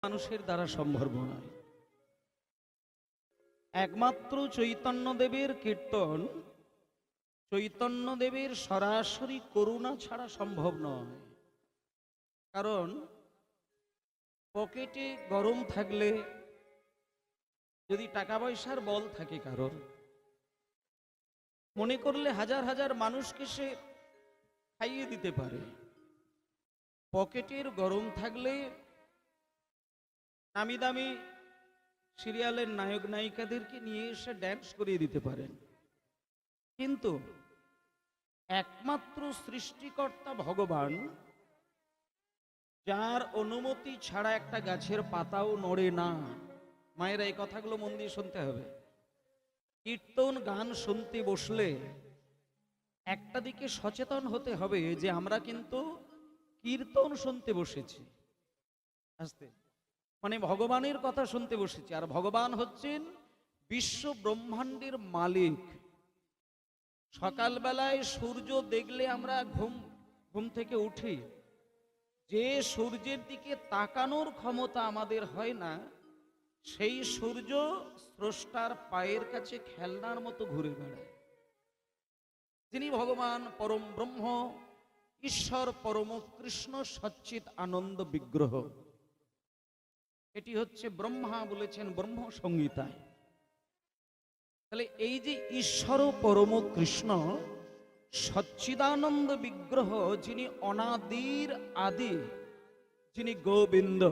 মানুষের দ্বারা সম্ভব নয়। একমাত্র চৈতন্যদেবের কীর্তন, চৈতন্যদেবের সরাসরি করুণা ছাড়া সম্ভব নয়। কারণ পকেটে গরম থাকলে, যদি টাকা পয়সার বল থাকে কারোর, মনে করলে হাজার হাজার মানুষকে সে খাইয়ে দিতে পারে। পকেটের গরম থাকলে নামি দামি সিরিয়ালের নায়ক নায়িকাদেরকে নিয়ে এসে ড্যান্স করিয়ে দিতে পারেন। কিন্তু একমাত্র সৃষ্টিকর্তা ভগবান, যার অনুমতি ছাড়া একটা গাছের পাতাও নড়ে না। মায়েরা এই কথাগুলো মন দিয়ে শুনতে হবে। কীর্তন গান শুনতে বসলে একটা দিকে সচেতন হতে হবে যে আমরা কিন্তু কীর্তন শুনতে বসেছি, আস্তে মানে ভগবানের কথা শুনতে বসেছি। আর ভগবান হচ্ছেন বিশ্ব ব্রহ্মাণ্ডের মালিক। সকালবেলায় সূর্য দেখলে আমরা ঘুম থেকে উঠি, যে সূর্যের দিকে তাকানোর ক্ষমতা আমাদের হয় না, সেই সূর্য স্রষ্টার পায়ের কাছে খেলনার মতো ঘুরে বেড়ায়। যিনি ভগবান পরম ব্রহ্ম, ঈশ্বর পরম কৃষ্ণ সচ্চিৎ আনন্দ বিগ্রহ, এটি হচ্ছে ব্রহ্মা বলেছেন ব্রহ্ম সংহিতায়। তাহলে এই যে ঈশ্বর পরম কৃষ্ণ সচ্চিদানন্দ বিগ্রহ, যিনি অনাদির আদি, যিনি গোবিন্দ,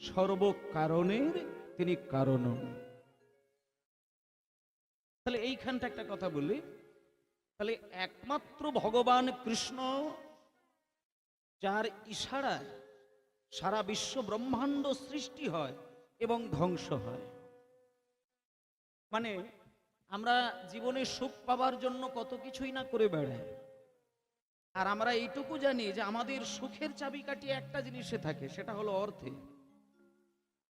সর্বকারণের তিনি কারণ। তাহলে এইখানটা একটা কথা বলি, তাহলে একমাত্র ভগবান কৃষ্ণ, যার ইশারায় সারা বিশ্ব ব্রহ্মাণ্ড সৃষ্টি হয় এবং ধ্বংস হয়। মানে আমরা জীবনে সুখ পাবার জন্য কত কিছুই না করে বেড়াই, আর আমরা এইটুকু জানি যে আমাদের সুখের চাবিকাঠি একটা জিনিসে থাকে, সেটা হলো অর্থে।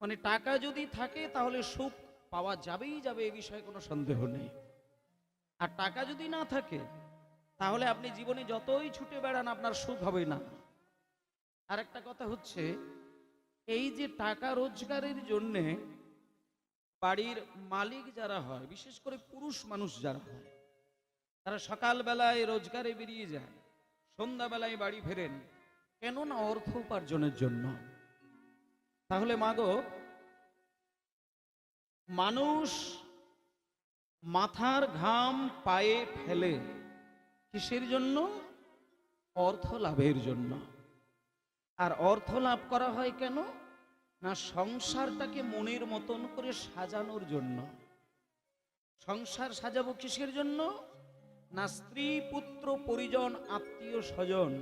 মানে টাকা যদি থাকে তাহলে সুখ পাওয়া যাবেই যাবে, এ বিষয়ে কোনো সন্দেহ নেই। আর টাকা যদি না থাকে তাহলে আপনি জীবনে যতই ছুটে বেড়ান আপনার সুখ হবে না। আর একটা কথা হচ্ছে, এই যে টাকা রোজগারের জন্যে বাড়ির মালিক যারা হয়, বিশেষ করে পুরুষ মানুষ যারা হয়, তারা সকালবেলায় রোজগারে বেরিয়ে যায়, সন্ধ্যাবেলায় বাড়ি ফেরেন, কেন না অর্থ উপার্জনের জন্য। তাহলে মাগো, মানুষ মাথার ঘাম পায়ে ফেলে কিসের জন্য? অর্থ লাভের জন্য। আর অর্থ লাভ করা হয় কেন না? সংসারটাকে মনের মতন করে সাজানোর জন্য। সংসার সাজাবো কিসের জন্য? না স্ত্রী পুত্র পরিজন আত্মীয় স্বজন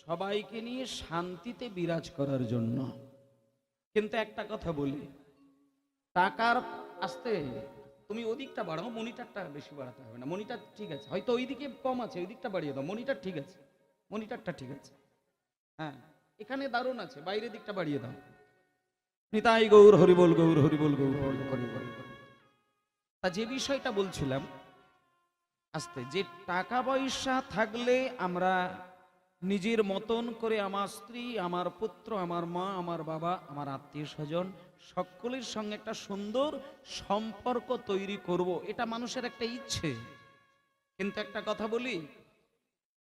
সবাইকে নিয়ে শান্তিতে বিরাজ করার জন্য। কিন্তু একটা কথা বলি, টাকার আসতে তুমি ওদিকটা বাড়াও, মনিটরটা বেশি বাড়াতে হবে না। মনিটর ঠিক আছে, হয়তো ওই দিকে কম আছে, ওই দিকটা বাড়িয়ে দাও। মনিটর ঠিক আছে, মনিটরটা ঠিক আছে, হ্যাঁ এখানে দারুণ আছে, বাইরের দিকটা বাড়িয়ে দাও। নিতাই গৌর হরিবোল, গৌর হরিবোল, গৌর হরিবোল। তা যে বিষয়টা বলছিলাম, আস্তে, যে টাকা পয়সা থাকলে আমরা নিজের মতন করে আমার স্ত্রী, আমার পুত্র, আমার মা, আমার বাবা, আমার আত্মীয় স্বজন সকলের সঙ্গে একটা সুন্দর সম্পর্ক তৈরি করব, এটা মানুষের একটা ইচ্ছে। কিন্তু একটা কথা বলি,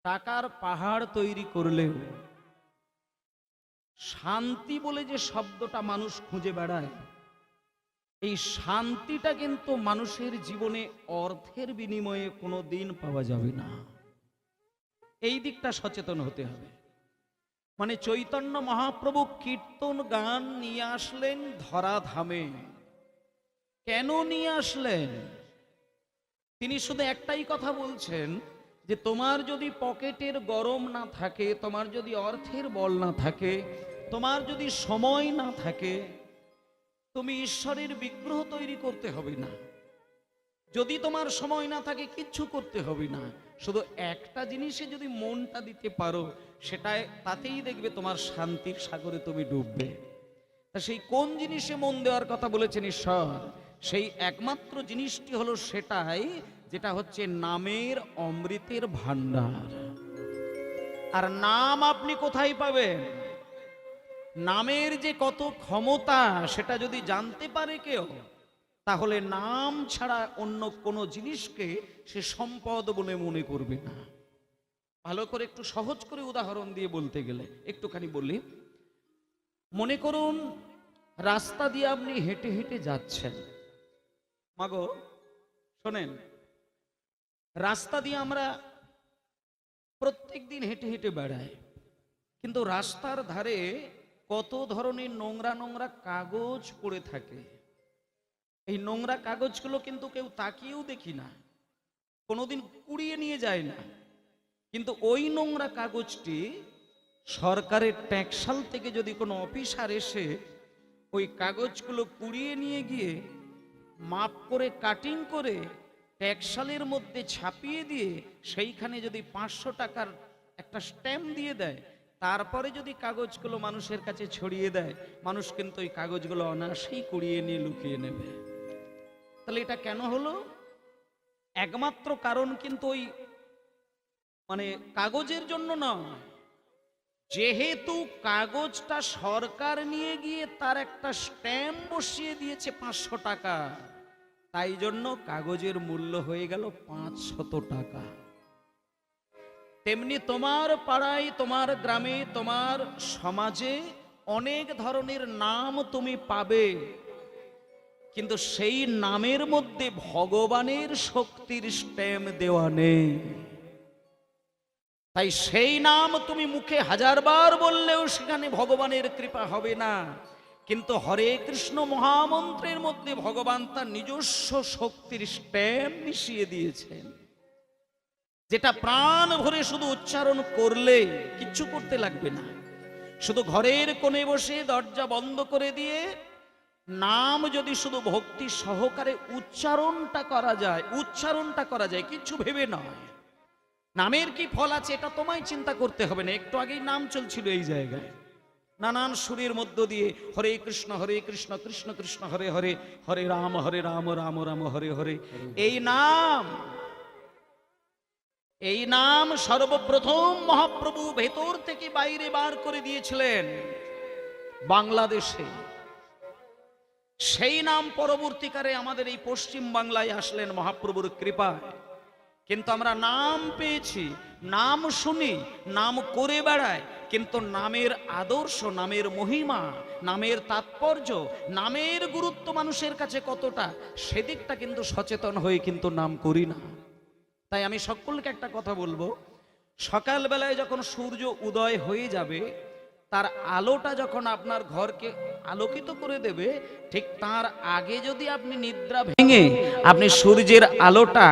টাকার পাহাড় তৈরি করলেও শান্তি বলে যে শব্দটা মানুষ খুঁজে বেড়ায়, এই শান্তিটা কিন্তু মানুষের জীবনে অর্থের বিনিময়ে কোনো দিন পাওয়া যাবে না। এই দিকটা সচেতন হতে হবে। মানে চৈতন্য মহাপ্রভু কীর্তন গান নিয়ে আসলেন ধরাধামে। কেন নিয়ে আসলেন? তিনি শুধু একটাই কথা বলছেন যে তোমার যদি পকেটের গরম না থাকে, তোমার যদি অর্থের বল না থাকে, তোমার যদি সময় না থাকে, তুমি ঈশ্বরের বিগ্রহ তৈরি করতে হবে না। যদি তোমার সময় না থাকে কিচ্ছু করতে হবে না, শুধু একটা জিনিসে যদি মনটা দিতে পারো, সেটাই তাতেই দেখবে তোমার শান্তির সাগরে তুমি ডুববে। তা সেই কোন জিনিসে মন দেওয়ার কথা বলেছেন ঈশ্বর? সেই একমাত্র জিনিসটি হলো সেটাই, যেটা হচ্ছে নামের অমৃতের ভান্ডার। আর নাম আপনি কোথায় পাবেন? নামের যে কত ক্ষমতা সেটা যদি জানতে পারে কেউ, তাহলে নাম ছাড়া অন্য কোনো জিনিসকে সে সম্পদ বলে মনে করবে না। ভালো করে একটু সহজ করে উদাহরণ দিয়ে বলতে গেলে একটুখানি বলি। মনে করুন রাস্তা দিয়ে আপনি হেঁটে হেঁটে যাচ্ছেন। মাগো শোনেন, রাস্তা দিয়ে আমরা প্রত্যেক দিন হেঁটে হেঁটে বেড়াই, কিন্তু রাস্তার ধারে কত ধরনের নোংরা নোংরা কাগজ পড়ে থাকে। এই নোংরা কাগজগুলো কিন্তু কেউ তাকিয়েও দেখি না, কোনোদিন কুড়িয়ে নিয়ে যায় না। কিন্তু ওই নোংরা কাগজটি সরকারের ট্যাক্সাল থেকে যদি কোনো অফিসার এসে ওই কাগজগুলো কুড়িয়ে নিয়ে গিয়ে মাপ করে কাটিং করে ট্যাক্সালের মধ্যে ছাপিয়ে দিয়ে সেইখানে যদি 500 টাকার একটা স্ট্যাম্প দিয়ে দেয়, তারপরে যদি কাগজগুলো মানুষের কাছে ছড়িয়ে দেয়, মানুষ কিন্তু ওই কাগজগুলো অনায়াসেই কুড়িয়ে নিয়ে লুকিয়ে নেবে। তাহলে এটা কেন হলো? একমাত্র কারণ কিন্তু ওই কাগজের জন্য নয়, যেহেতু কাগজটা সরকার নিয়ে গিয়ে তার একটা স্ট্যাম্প বসিয়ে দিয়েছে 500 টাকা, তাই জন্য কাগজের মূল্য হয়ে গেল 500 টাকা। তেমনি তোমার পাড়ায়, তোমার গ্রামে, তোমার সমাজে অনেক ধরনের নাম তুমি পাবে, কিন্তু সেই নামের মধ্যে ভগবানের শক্তির স্ট্যাম্প দেওয়া নেই। তাই সেই নাম তুমি মুখে 1000 বার বললেও সেখানে ভগবানের কৃপা হবে না। কিন্তু হরে কৃষ্ণ মহামন্ত্রের মধ্যে ভগবান তার নিজস্ব শক্তির স্ট্যাম্প মিশিয়ে দিয়েছেন, যেটা প্রাণ ভরে শুধু উচ্চারণ করলে কিচ্ছু করতে লাগবে না। শুধু ঘরের কোণে বসে দরজা বন্ধ করে দিয়ে নাম যদি শুধু ভক্তি সহকারে উচ্চারণটা করা যায়, কিচ্ছু ভেবে নয়। নামের কি ফল আছে এটা তোমায় চিন্তা করতে হবে না। একটু আগেই নাম চলছিল এই জায়গায়, নানান সুরের মধ্য দিয়ে হরে কৃষ্ণ কৃষ্ণ কৃষ্ণ হরে হরে, হরে রাম রাম রাম হরে হরে। এই নাম সর্বপ্রথম মহাপ্রভু ভেতর থেকে বাইরে বার করে দিয়েছিলেন বাংলাদেশে। সেই নাম পরবর্তীকালে আমাদের এই পশ্চিম বাংলায় আসলেন মহাপ্রভুর কৃপায়। কিন্তু আমরা নাম পেয়েছি, নাম শুনি, নাম করে বেড়াই, কিন্তু নামের আদর্শ, নামের মহিমা, নামের তাৎপর্য, নামের গুরুত্ব মানুষের কাছে কতটা, সেদিকটা কিন্তু সচেতন হয়ে কিন্তু নাম করি না। তাই আমি সকলকে একটা কথা বলবো, সকালবেলায় যখন সূর্য উদয় হয়ে যাবে, তার আলোটা যখন আপনার ঘরকে আলোকিত করে দেবে, ঠিক তার আগে যদি আপনি নিদ্রা ভেঙে আপনি সূর্যের আলোটা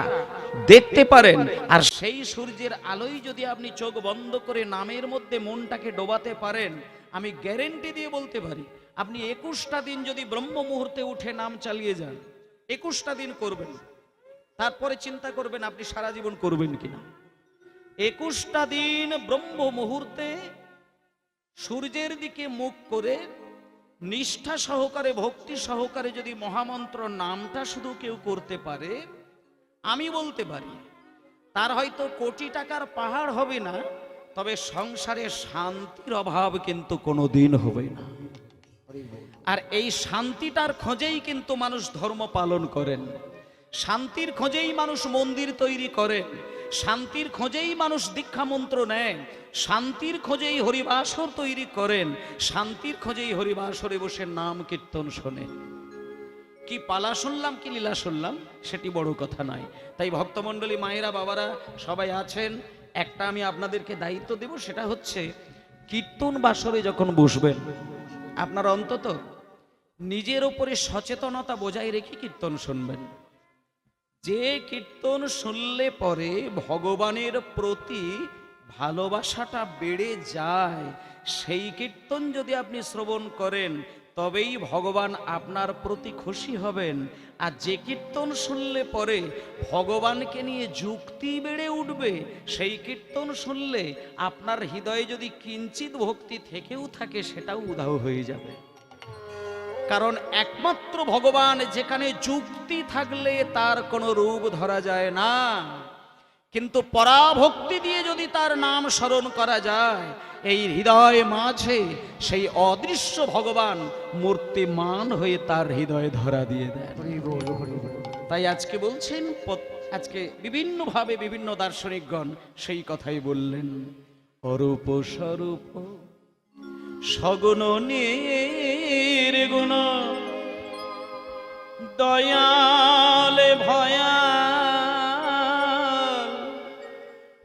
দেখতে পারেন, আর সেই সূর্যের আলোয় যদি আপনি চোখ বন্ধ করে নামের মধ্যে মনটাকে ডোবাতে পারেন, আমি গ্যারেন্টি দিয়ে বলতে পারি, আপনি 21টা দিন যদি ব্রহ্ম মুহূর্তে উঠে নাম চালিয়ে যান, 21টা দিন করবেন, তারপরে চিন্তা করবেন আপনি সারা জীবন করবেন কিনা। 21টা দিন ব্রহ্ম মুহূর্তে সূর্যের দিকে মুখ করে নিষ্ঠা সহকারে, ভক্তি সহকারে যদি মহামন্ত্র নামটা শুধু কেউ করতে পারে, আমি বলতে পারি তার হয়তো কোটি টাকার পাহাড় হবে না, তবে সংসারে শান্তির অভাব কিন্তু কোনোদিন হবে না। আর এই শান্তিটার খোঁজেই কিন্তু মানুষ ধর্ম পালন করেন, শান্তির খোঁজেই মানুষ মন্দির তৈরি করেন, শান্তির খোঁজেই মানুষ দীক্ষা মন্ত্র নেয়, শান্তির খোঁজেই হরিবাসর তৈরি করেন, শান্তির খোঁজেই হরিবাসরে বসে নাম কীর্তন শোনেন। কি পালা শুনলাম, কি লীলা শুনলাম, সেটি বড় কথা নয়। তাই ভক্তমণ্ডলী, মায়েরা, বাবারা সবাই আছেন, একটা আমি আপনাদেরকে দায়িত্ব দেব, সেটা হচ্ছে কীর্তন বাসরে যখন বসবেন, আপনারা অন্তত নিজের উপরে সচেতনতা বজায় রেখে কীর্তন শুনবেন। যে কীর্তন শুনলে পরে ভগবানের প্রতি ভালোবাসাটা বেড়ে যায়, সেই কীর্তন যদি আপনি শ্রবণ করেন, তবেই ভগবান আপনার প্রতি খুশি হবেন। আর যে কীর্তন শুনলে পরে ভগবানকে নিয়ে যুক্তি বেড়ে উঠবে, সেই কীর্তন শুনলে আপনার হৃদয়ে যদি কিঞ্চিত ভক্তি থেকেও থাকে, সেটাও উধাও হয়ে যাবে। কারণ একমাত্র ভগবান যেখানে যুক্তি থাকলে তার কোনো রূপ ধরা যায় না, কিন্তু পরাভক্তি দিয়ে যদি তার নাম স্মরণ করা যায়, এই হৃদয় মাঝে সেই অদৃশ্য ভগবান মূর্তিমান হয়ে তার হৃদয়ে ধরা দিয়ে দেন। তাই আজকে বলছেন, আজকে বিভিন্নভাবে বিভিন্ন দার্শনিকগণ সেই কথাই বললেন, অরূপ স্বরূপ সগুণ নির্গুণ দয়াল ভয়াল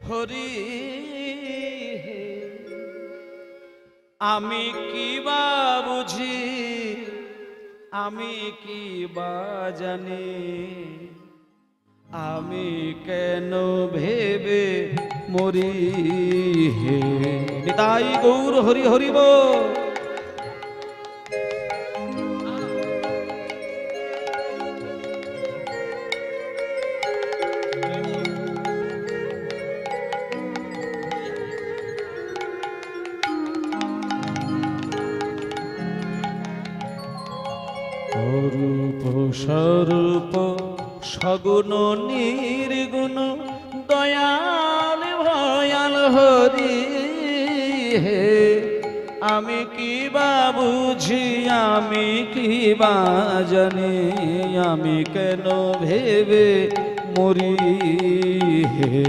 হরি, আমি কি বা বুঝি, আমি কি বা জানি, আমি কেন ভেবে মরি হে। নিতাই গৌর হরি হরিব। অরূপ স্বরূপ সগুণ নির্গুণ দয়াল ভয়াল হরি হে, আমি কি বা বুঝি, আমি কি বা জানি, আমি কেন ভেবে মরি হে।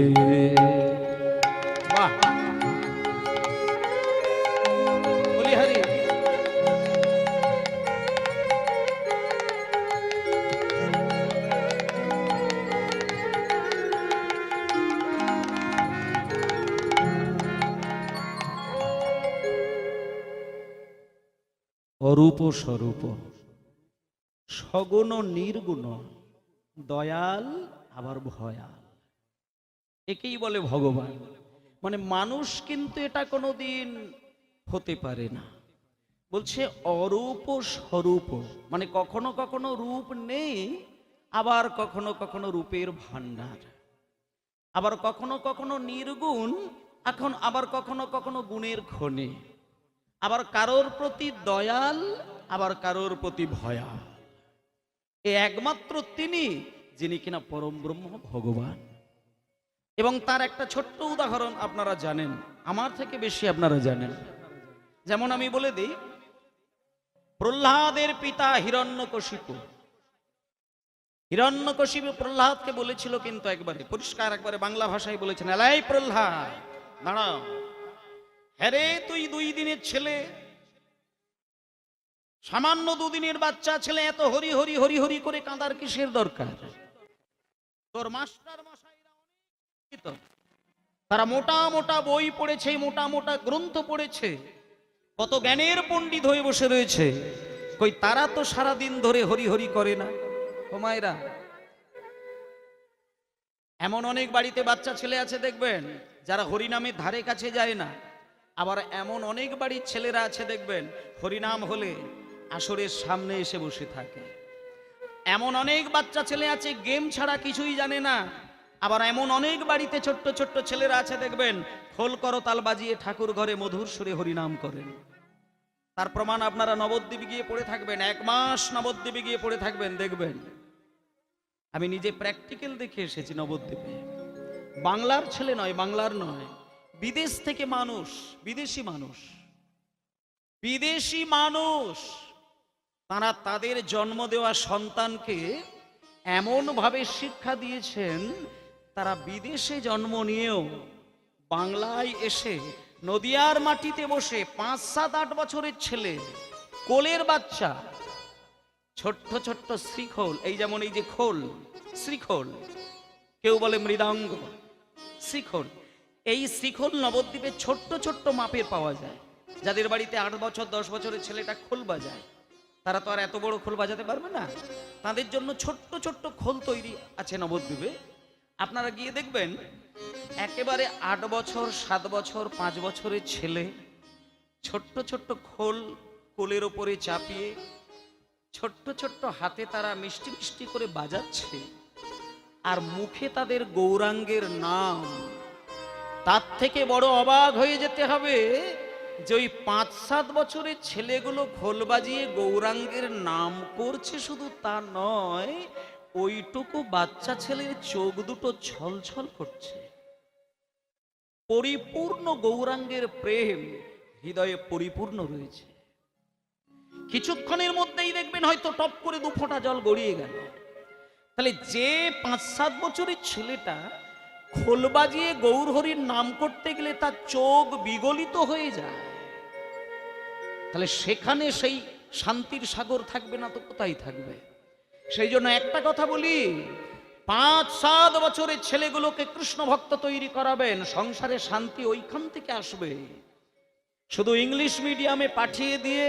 বাহ, বলি হরি। অরূপ স্বরূপ সগুণ নির্গুণ দয়াল আবার ভয়াল, একেই বলে ভগবান। মানে মানুষ কিন্তু এটা কোনোদিন হতে পারে না। বলছে অরূপ স্বরূপ, মানে কখনো কখনো রূপ নেই, আবার কখনো কখনো রূপের ভান্ডার, আবার কখনো কখনো নির্গুণ, এখন আবার কখনো কখনো গুণের খনি, আবার কারোর প্রতি দয়াল, আবার কারোর প্রতি ভয়াল। একমাত্র তিনি যিনি কিনা পরম ব্রহ্ম ভগবান। এবং তার একটা ছোট্ট উদাহরণ আপনারা জানেন, আমার থেকে বেশি আপনারা জানেন। যেমন আমি বলে দিই, প্রহ্লাদের পিতা হিরণ্যকশিপু, হিরণ্যকশিপু প্রহ্লাদকে বলেছিল, কিন্তু একবারে পরিষ্কার একবারে বাংলা ভাষায় বলেছেন, এলাই প্রহ্লাদ দাঁড়াও, হ্যারে তুই 2 দিনের ছেলে, সামান্য 2 দিনের বাচ্চা ছেলে, এত হরি হরি হরি হরি করে কাঁদার কিসের দরকার? তোর মাস্টার মশাইরা অনেক, তারা মোটা মোটা বই পড়েছে, মোটা মোটা গ্রন্থ পড়েছে, কত জ্ঞানের পণ্ডিত হয়ে বসে রয়েছে, কই তারা তো সারা দিন ধরে হরি হরি করে না। ও মায়েরা, এমন অনেক বাড়িতে বাচ্চা ছেলে আছে দেখবেন যারা হরিনামের ধারে কাছে যায় না। আবার এমন অনেক বাড়ির ছেলেরা আছে দেখবেন হরিনাম হলে আসরের সামনে এসে বসে থাকে। এমন অনেক বাচ্চা ছেলে আছে গেম ছাড়া কিছুই জানে না। আবার এমন অনেক বাড়িতে ছোট্ট ছোট্ট ছেলেরা আছে দেখবেন খোল করতাল বাজিয়ে ঠাকুর ঘরে মধুর সুরে হরিনাম করেন। তার প্রমাণ আপনারা নবদ্বীপে গিয়ে পড়ে থাকবেন, 1 মাস নবদ্বীপে গিয়ে পড়ে থাকবেন, দেখবেন। আমি নিজে প্র্যাকটিক্যাল দেখে এসেছি নবদ্বীপে। বাংলার ছেলে নয়, বাংলার নয়, বিদেশ থেকে মানুষ, বিদেশি মানুষ তারা তাদের জন্ম দেওয়া সন্তানকে এমন ভাবে শিক্ষা দিয়েছেন, তারা বিদেশে জন্ম নিয়েও বাংলায় এসে নদিয়ার মাটিতে বসে 5, 7, 8 বছরের ছেলে, কোলের বাচ্চা, ছোট্ট ছোট্ট শ্রীখোল, এই যেমন এই যে খোল, শ্রীখোল, কেউ বলে মৃদাঙ্গ, শ্রীখোল, এই শ্রীখোল নবদ্বীপে ছোট্ট ছোট্ট মাপের পাওয়া যায়। যাদের বাড়িতে 8 বছর 10 বছরের ছেলেটা খোল বাজায়, তারা তো আর এত বড় খোল বাজাতে পারবে না, তাদের জন্য ছোট্ট ছোট্ট খোল তৈরি আছে নবদ্বীপে। আপনারা গিয়ে দেখবেন একেবারে 8 বছর 7 বছর 5 বছরের ছেলে ছোট্ট ছোট্ট খোল কোলের ওপরে চাপিয়ে ছোট্ট ছোট্ট হাতে তারা মিষ্টি মিষ্টি করে বাজাচ্ছে, আর মুখে তাদের গৌরাঙ্গের নাম। তার থেকে বড় অবাক হয়ে যেতে হবে যে ওই 5-7 বছরের ছেলেগুলো খোল বাজিয়ে গৌরাঙ্গের নাম করছে, শুধু তা নয়, ওইটুকু বাচ্চা ছেলের চোখ দুটো ছলছল করছে। পরিপূর্ণ গৌরাঙ্গের প্রেম হৃদয়ে পরিপূর্ণ রয়েছে। কিছুক্ষণের মধ্যেই দেখবেন হয়তো টপ করে 2 ফোঁটা জল গড়িয়ে গেল। তাহলে যে 5-7 বছরের ছেলেটা খোল বাজিয়ে গৌর হরির নাম করতে গেলে তার চোখ বিগলিত হয়ে যায়, তাহলে সেখানে সেই শান্তির সাগর থাকবে না তো কোথায় থাকবে? সেই জন্য একটা কথা বলি, 5-7 বছরের ছেলেগুলোকে কৃষ্ণ ভক্ত তৈরি করাবেন, সংসারে শান্তি ওইখান থেকে আসবে। শুধু ইংলিশ মিডিয়ামে পাঠিয়ে দিয়ে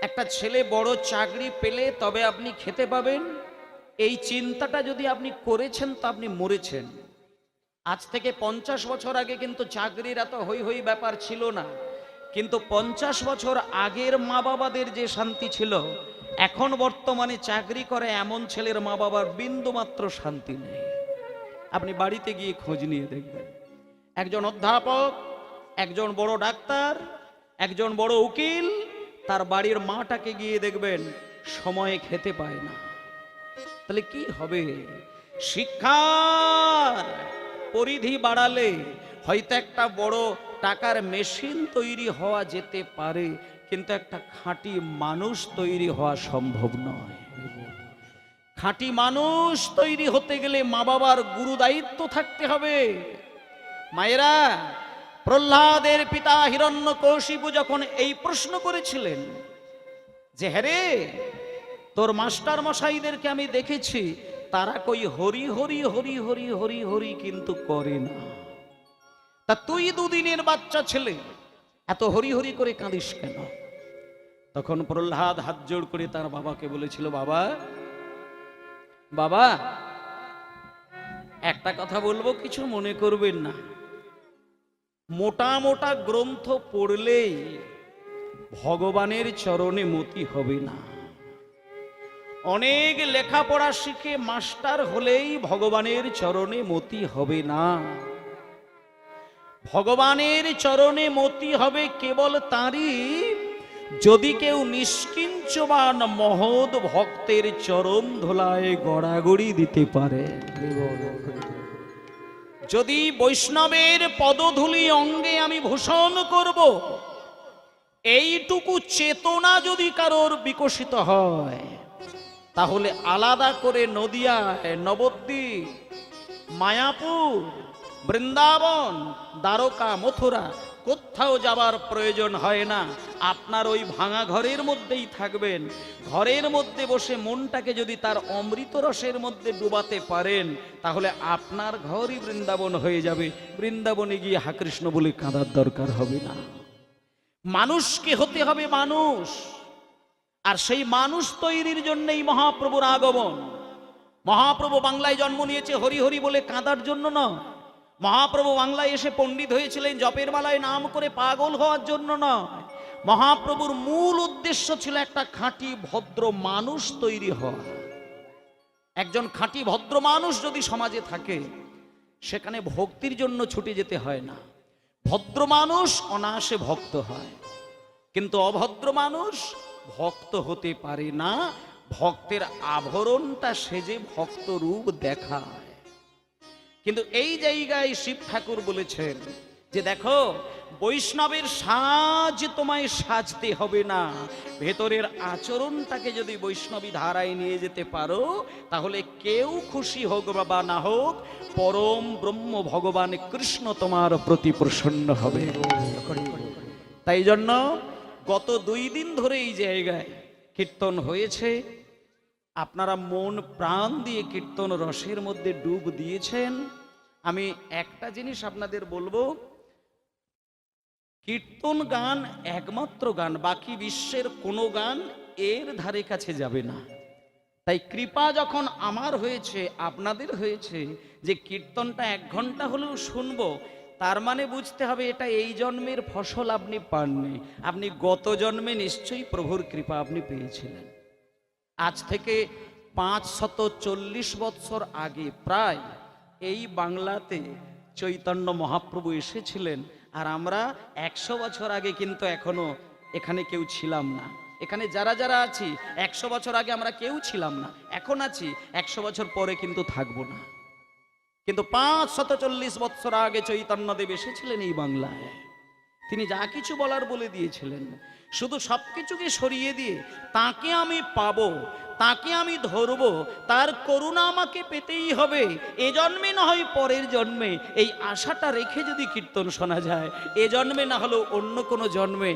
একটা ছেলে বড় চাকরি পেলে তবে আপনি খেতে পাবেন, এই চিন্তাটা যদি আপনি করেছেন তো আপনি মরেছেন। আজ থেকে 50 বছর আগে কিন্তু চাকরির এত হই হই ব্যাপার ছিল না, কিন্তু 50 বছর আগের মা বাবাদের যে শান্তি ছিল, এখন বর্তমানে চাকরি করে এমন ছেলের মা বাবার বিন্দু মাত্র শান্তি নেই। আপনি বাড়িতে গিয়ে খোঁজ নিয়ে দেখবেন, একজন অধ্যাপক, একজন বড় ডাক্তার, একজন বড় উকিল, তার বাড়ির মাটাকে গিয়ে দেখবেন সময়ে খেতে পায় না। তাহলে কি হবে? শিক্ষার পরিধি বাড়ালে হয়তো একটা বড় টাকার মেশিন তৈরি হওয়া যেতে পারে, কিন্তু একটা খাঁটি মানুষ তৈরি হওয়া সম্ভব নয়। খাঁটি মানুষ তৈরি হতে গেলে মা বাবার গুরু দায়িত্ব থাকতে হবে। মায়েরা, প্রহ্লাদের পিতা হিরণ্যকশিপু যখন এই প্রশ্ন করেছিলেন যে হ্যারে, তোর মাস্টার মশাইদেরকে আমি দেখেছি তারা কই হরি হরি হরি হরি হরি হরি কিন্তু করে না, তা তুই 2 দিনের বাচ্চা ছেলে এত হরি হরি করে কাঁদিস কেন? তখন প্রহ্লাদ হাত জোড় করে তার বাবাকে বলেছিল, বাবা বাবা একটা কথা বলবো, কিছু মনে করবেন না। মোটা মোটা গ্রন্থ পড়লেই ভগবানের চরণে মতি হবে না। অনেক লেখাপড়া শিখে মাস্টার হলেই ভগবানের চরণে মতি হবে না। ভগবানের চরণে মতি হবে কেবল তারই যদি কেউ নিষ্কিঞ্চবান মহৎ ভক্তের চরণ ধোলায় গড়াগড়ি দিতে পারে। যদি বৈষ্ণবের পদধূলি অঙ্গে আমি ভূষণ করব, এইটুকু চেতনা যদি কারোর বিকশিত হয়, তাহলে আলাদা করে নদিয়ায়, নবদ্বীপ, মায়াপুর, বৃন্দাবন, দ্বারকা, মথুরা কোথাও যাবার প্রয়োজন হয় না। আপনার ওই ভাঙা ঘরের মধ্যেই থাকবেন। ঘরের মধ্যে বসে মনটাকে যদি তার অমৃত রসের মধ্যে ডুবাতে পারেন, তাহলে আপনার ঘরই বৃন্দাবন হয়ে যাবে। বৃন্দাবনে গিয়ে হা কৃষ্ণ বলে কাঁদার দরকার হবে না। মানুষকে হতে হবে মানুষ, আর সেই মানুষ তৈরির জন্যই মহাপ্রভুর আগমন। মহাপ্রভু বাংলায় জন্ম নিয়েছে হরি হরি বলে কাঁদার জন্য নয়। মহাপ্রভু বাংলায় এসে পণ্ডিত হয়েছিলেন জপের মালায় নাম করে পাগল হওয়ার জন্য নয়। মহাপ্রভুর মূল উদ্দেশ্য ছিল একটা খাঁটি ভদ্র মানুষ তৈরি হওয়া। একজন খাঁটি ভদ্র মানুষ যদি সমাজে থাকে, সেখানে ভক্তির জন্য ছুটে যেতে হয় না। ভদ্র মানুষ অনায়াসে ভক্ত হয়, কিন্তু অভদ্র মানুষ ভক্ত হতে পারে না। ভক্তের আভরণটা সেজে ভক্ত রূপ দেখায়। কিন্তু এই জায়গায় শিব ঠাকুর বলেছেন যে দেখো, বৈষ্ণবের সাজ তোমায় সাজতে হবে না, ভেতরের আচরণটাকে যদি বৈষ্ণবী ধারায় নিয়ে যেতে পারো, তাহলে কেউ খুশি হোক বা না হোক, পরম ব্রহ্ম ভগবান কৃষ্ণ তোমার প্রতি প্রসন্ন হবে। তাই জন্য গত 2 দিন ধরে এই জায়গায় কীর্তন হয়েছে। আপনারা মন প্রাণ দিয়ে কীর্তন রসের মধ্যে ডুব দিয়েছেন। আমি একটা জিনিস আপনাদের বলবো, কীর্তন গান একমাত্র গান, বাকি বিশ্বের কোনো গান এর ধারে কাছে যাবে না। তাই কৃপা যখন আমার হয়েছে, আপনাদের হয়েছে, যে কীর্তনটা 1 ঘন্টা হলেও শুনবো, তার মানে বুঝতে হবে এটা এই জন্মের ফসল আপনি পাননি, আপনি গত জন্মে নিশ্চয়ই প্রভুর কৃপা আপনি পেয়েছিলেন। আজ থেকে 540 বৎসর আগে প্রায় এই বাংলাতে চৈতন্য মহাপ্রভু এসেছিলেন, আর আমরা 100 বছর আগে কিন্তু এখনো এখানে কেউ ছিলাম না। এখানে যারা যারা আছি 100 বছর আগে আমরা কেউ ছিলাম না, এখন আছি, 100 বছর পরে কিন্তু থাকবো না। কিন্তু 540 বৎসর আগে চৈতন্যদেব এসেছিলেন এই বাংলায়। তিনি যা কিছু বলার বলে দিয়েছিলেন, শুধু সবকিছুকে সরিয়ে দিয়ে তাকে আমি পাবো, তাকে আমি ধরবো, তার করুণা আমাকে পেতেই হবে, এ জন্মে না হয় পরের জন্মে, এই আশাটা রেখে যদি কীর্তন শোনা যায়, এ জন্মে না হলেও অন্য কোনো জন্মে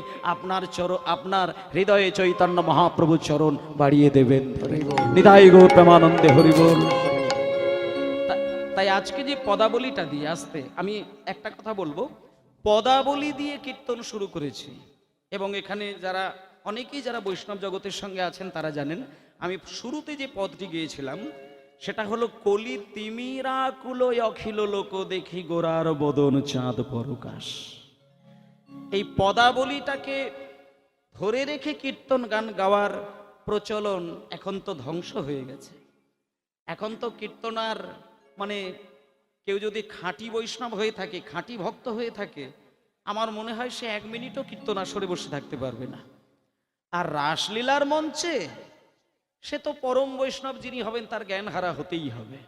আপনার হৃদয়ে চৈতন্য মহাপ্রভু চরণ বাড়িয়ে দেবেন। নিতাই গৌর প্রেমানন্দে হরি বল। তাই আজকে যে পদাবলীটা দিয়ে আসতে আমি একটা কথা বলবো, পদাবলী দিয়ে কীর্তন শুরু করেছি। এবং এখানে যারা অনেকেই যারা বৈষ্ণব জগতের সঙ্গে আছেন তারা জানেন, আমি শুরুতে যে পদটি গিয়েছিলাম সেটা হলো কলি তিমিরা কুলো অখিল লোক দেখি গোরার বদন চাঁদ পরকাশ। এই পদাবলীটাকে ধরে রেখে কীর্তন গান গাওয়ার প্রচলন এখন তো ধ্বংস হয়ে গেছে। এখন তো কীর্তনার মানে কেউ যদি খাঁটি বৈষ্ণব হয়ে থাকে, খাঁটি ভক্ত হয়ে থাকে, আমার মনে হয় সে 1 মিনিটও কীর্তন আসরে বসে থাকতে পারবে না। আর রাসলীলার মঞ্চে সে তো পরম বৈষ্ণব যিনি হবেন তার জ্ঞান হারা হতেই হবে।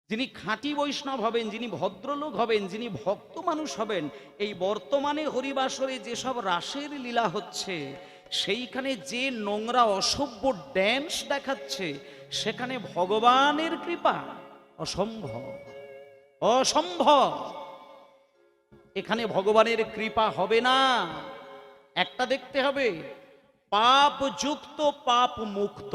যিনি খাঁটি বৈষ্ণব হবেন, যিনি ভদ্রলোক হবেন, যিনি ভক্ত মানুষ হবেন, এই বর্তমানে হরিবাসরে যেসব রাসের লীলা হচ্ছে সেইখানে যে নোংরা অসভ্য ড্যান্স দেখাচ্ছে, সেখানে ভগবানের কৃপা অসম্ভব, অসম্ভব। এখানে ভগবানের কৃপা হবে না। একটা দেখতে হবে, পাপ যুক্ত পাপ মুক্ত।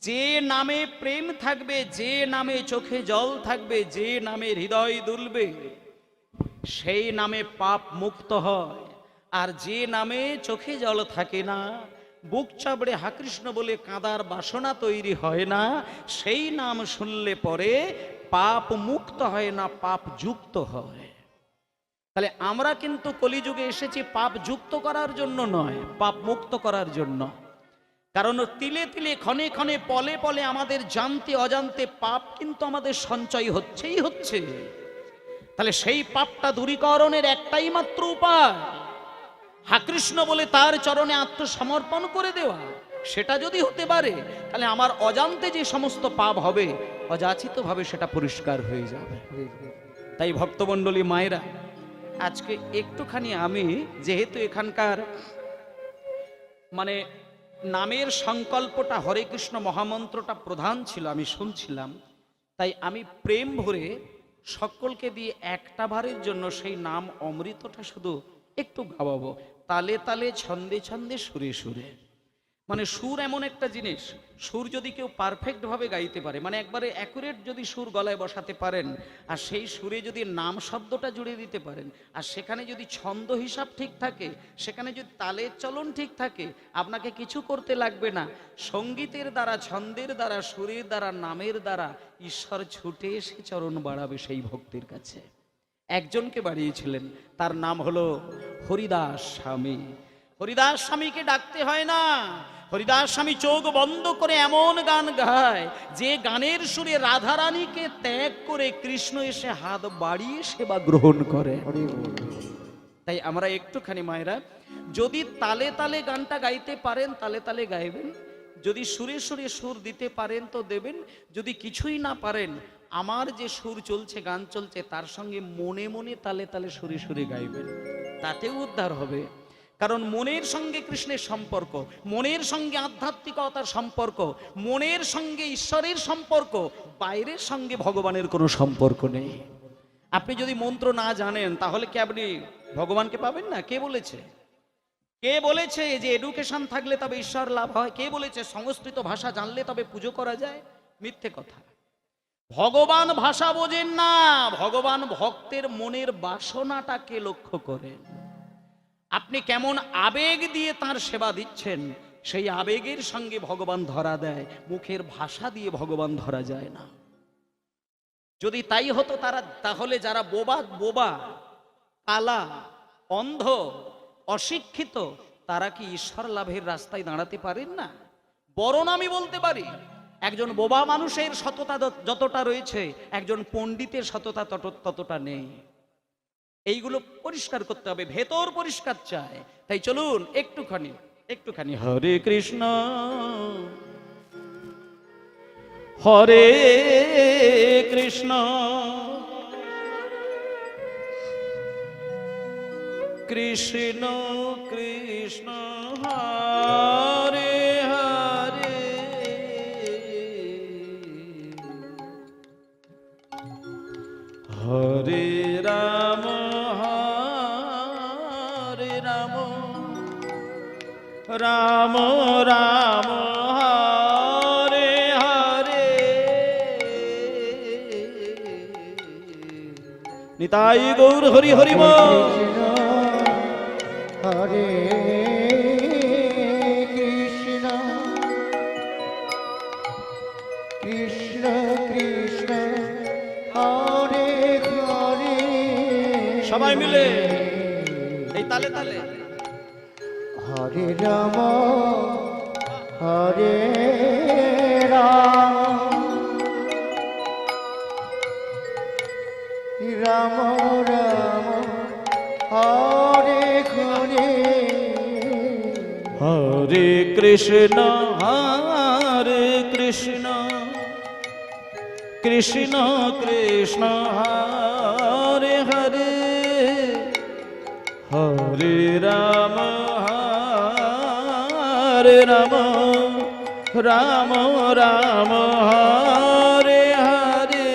যে নামে প্রেম থাকবে, যে নামে চোখে জল থাকবে, যে নামে হৃদয় দুলবে, সেই নামে পাপ মুক্ত হয়। আর যে নামে চোখে জল থাকে না, বুক চাবড়ে হা কৃষ্ণ বলে কাঁদার বাসনা তৈরি হয় না, সেই নাম শুনলে পরে পাপ মুক্ত হয় না, পাপ যুক্ত হয়। তাহলে আমরা কিন্তু কলিযুগে এসেছি পাপ যুক্ত করার জন্য নয়, পাপ মুক্ত করার জন্য। কারণ তিলে তিলে ক্ষণে ক্ষণে পলে পলে আমাদের জানতে অজান্তে পাপ কিন্তু আমাদের সঞ্চয় হচ্ছেই হচ্ছে। তাহলে সেই পাপটা দূরীকরণের একটাই মাত্র উপায়, হা কৃষ্ণ বলে তার চরণে আত্মসমর্পণ করে দেওয়া। সেটা যদি হতে পারে তাহলে আমার অজান্তে যে সমস্ত পাপ হবে অযাচিতভাবে সেটা পরিষ্কার হয়ে যাবে। তাই ভক্তমণ্ডলী মায়েরা, আজকে একটুখানি আমি যেহেতু এখানকার মানে নামের সংকল্পটা হরে কৃষ্ণ মহামন্ত্রটা প্রধান ছিল, আমি শুনছিলাম, তাই আমি প্রেম ভরে সকলকে দিয়ে একটা বারের জন্য সেই নাম অমৃতটা শুধু একটু গাওয়াবো, তালে তালে ছন্দে ছন্দে সুরে সুরে। মানে সুর এমন একটা জিনিস, সুর যদি কেউ পারফেক্ট ভাবে গাইতে পারে, মানে একবারে অ্যাকুরেট যদি সুর গলায় বসাতে পারেন, আর সেই সুরে যদি নাম শব্দটা জুড়ে দিতে পারেন, আর সেখানে যদি ছন্দ হিসাব ঠিক থাকে, সেখানে যদি তালের চলন ঠিক থাকে, আপনাকে কিছু করতে লাগবে না। সঙ্গীতের দ্বারা, ছন্দের দ্বারা, সুরের দ্বারা, নামের দ্বারা ঈশ্বর ছুটে এসে চরণ বাড়াবে সেই ভক্তির কাছে। একজনকে বাড়িয়েছিলেন, তার নাম হলো হরিদাস স্বামী। হরিদাস স্বামীকে ডাকতে হয় না, হরিদাস স্বামী চোখ বন্ধ করে এমন গান গায় যে গানের সুরে রাধারানীকে ত্যাগ করে কৃষ্ণ এসে হাত বাড়িয়ে সেবা গ্রহণ করে। তাই আমরা একটুখানি মায়েরা যদি তালে তালে গানটা গাইতে পারেন তালে তালে গাইবেন, যদি সুরে সুরে সুর দিতে পারেন তো দেবেন, যদি কিছুই না পারেন আমার যে সুর চলছে, গান চলছে, তার সঙ্গে মনে মনে তালে তালে সুরে সুরে গাইবেন, তাতেও উদ্ধার হবে। কারণ মনের সঙ্গে কৃষ্ণের সম্পর্ক, মনের সঙ্গে আধ্যাত্মিকতার সম্পর্ক, মনের সঙ্গে ঈশ্বরের সম্পর্ক, বাইরের সঙ্গে ভগবানের কোনো সম্পর্ক নেই। আপনি যদি মন্ত্র না জানেন তাহলে কি আপনি ভগবানকে পাবেন না? কে বলেছে? কে বলেছে যে এডুকেশন থাকলে তবে ঈশ্বর লাভ হয়? কে বলেছে সংস্কৃত ভাষা জানলে তবে পুজো করা যায়? মিথ্যে কথা। ভগবান ভাষা বোঝেন না, ভগবান ভক্তের মনের বাসনাটাকে লক্ষ্য করেন। আপনি কেমন আবেগ দিয়ে তার সেবা দিচ্ছেন, সেই আবেগের সঙ্গে ভগবান ধরা দেয়, মুখের ভাষা দিয়ে ভগবান ধরা যায় না। যদি তাই হতো তাহলে যারা বোবা, কালা, অন্ধ, অশিক্ষিত, তারা কি ঈশ্বর লাভের রাস্তায় দাঁড়াতে পারেন না? বরং আমি বলতে পারি একজন বোবা মানুষের সততা যতটা রয়েছে একজন পণ্ডিতের সততা ততটা নেই। এইগুলো পরিষ্কার করতে হবে, ভেতর পরিষ্কার চায়। তাই চলুন একটুখানি হরে কৃষ্ণ হরে কৃষ্ণ কৃষ্ণ কৃষ্ণ হরে হরে হরে রাম হরে রাম রাম রাম হরে হরে নিতাই গৌর হরি হরি বল। হরে কৃষ্ণ কৃষ্ণ কৃষ্ণ হরে হরে সবাই মিলে এই তালে তালে হরে রাম হরে রাম রাম রাম হরে হরে হরে কৃষ্ণ হরে কৃষ্ণ কৃষ্ণ কৃষ্ণ হরে হরে হরে রাম হরে রাম রাম রাম হরে হরে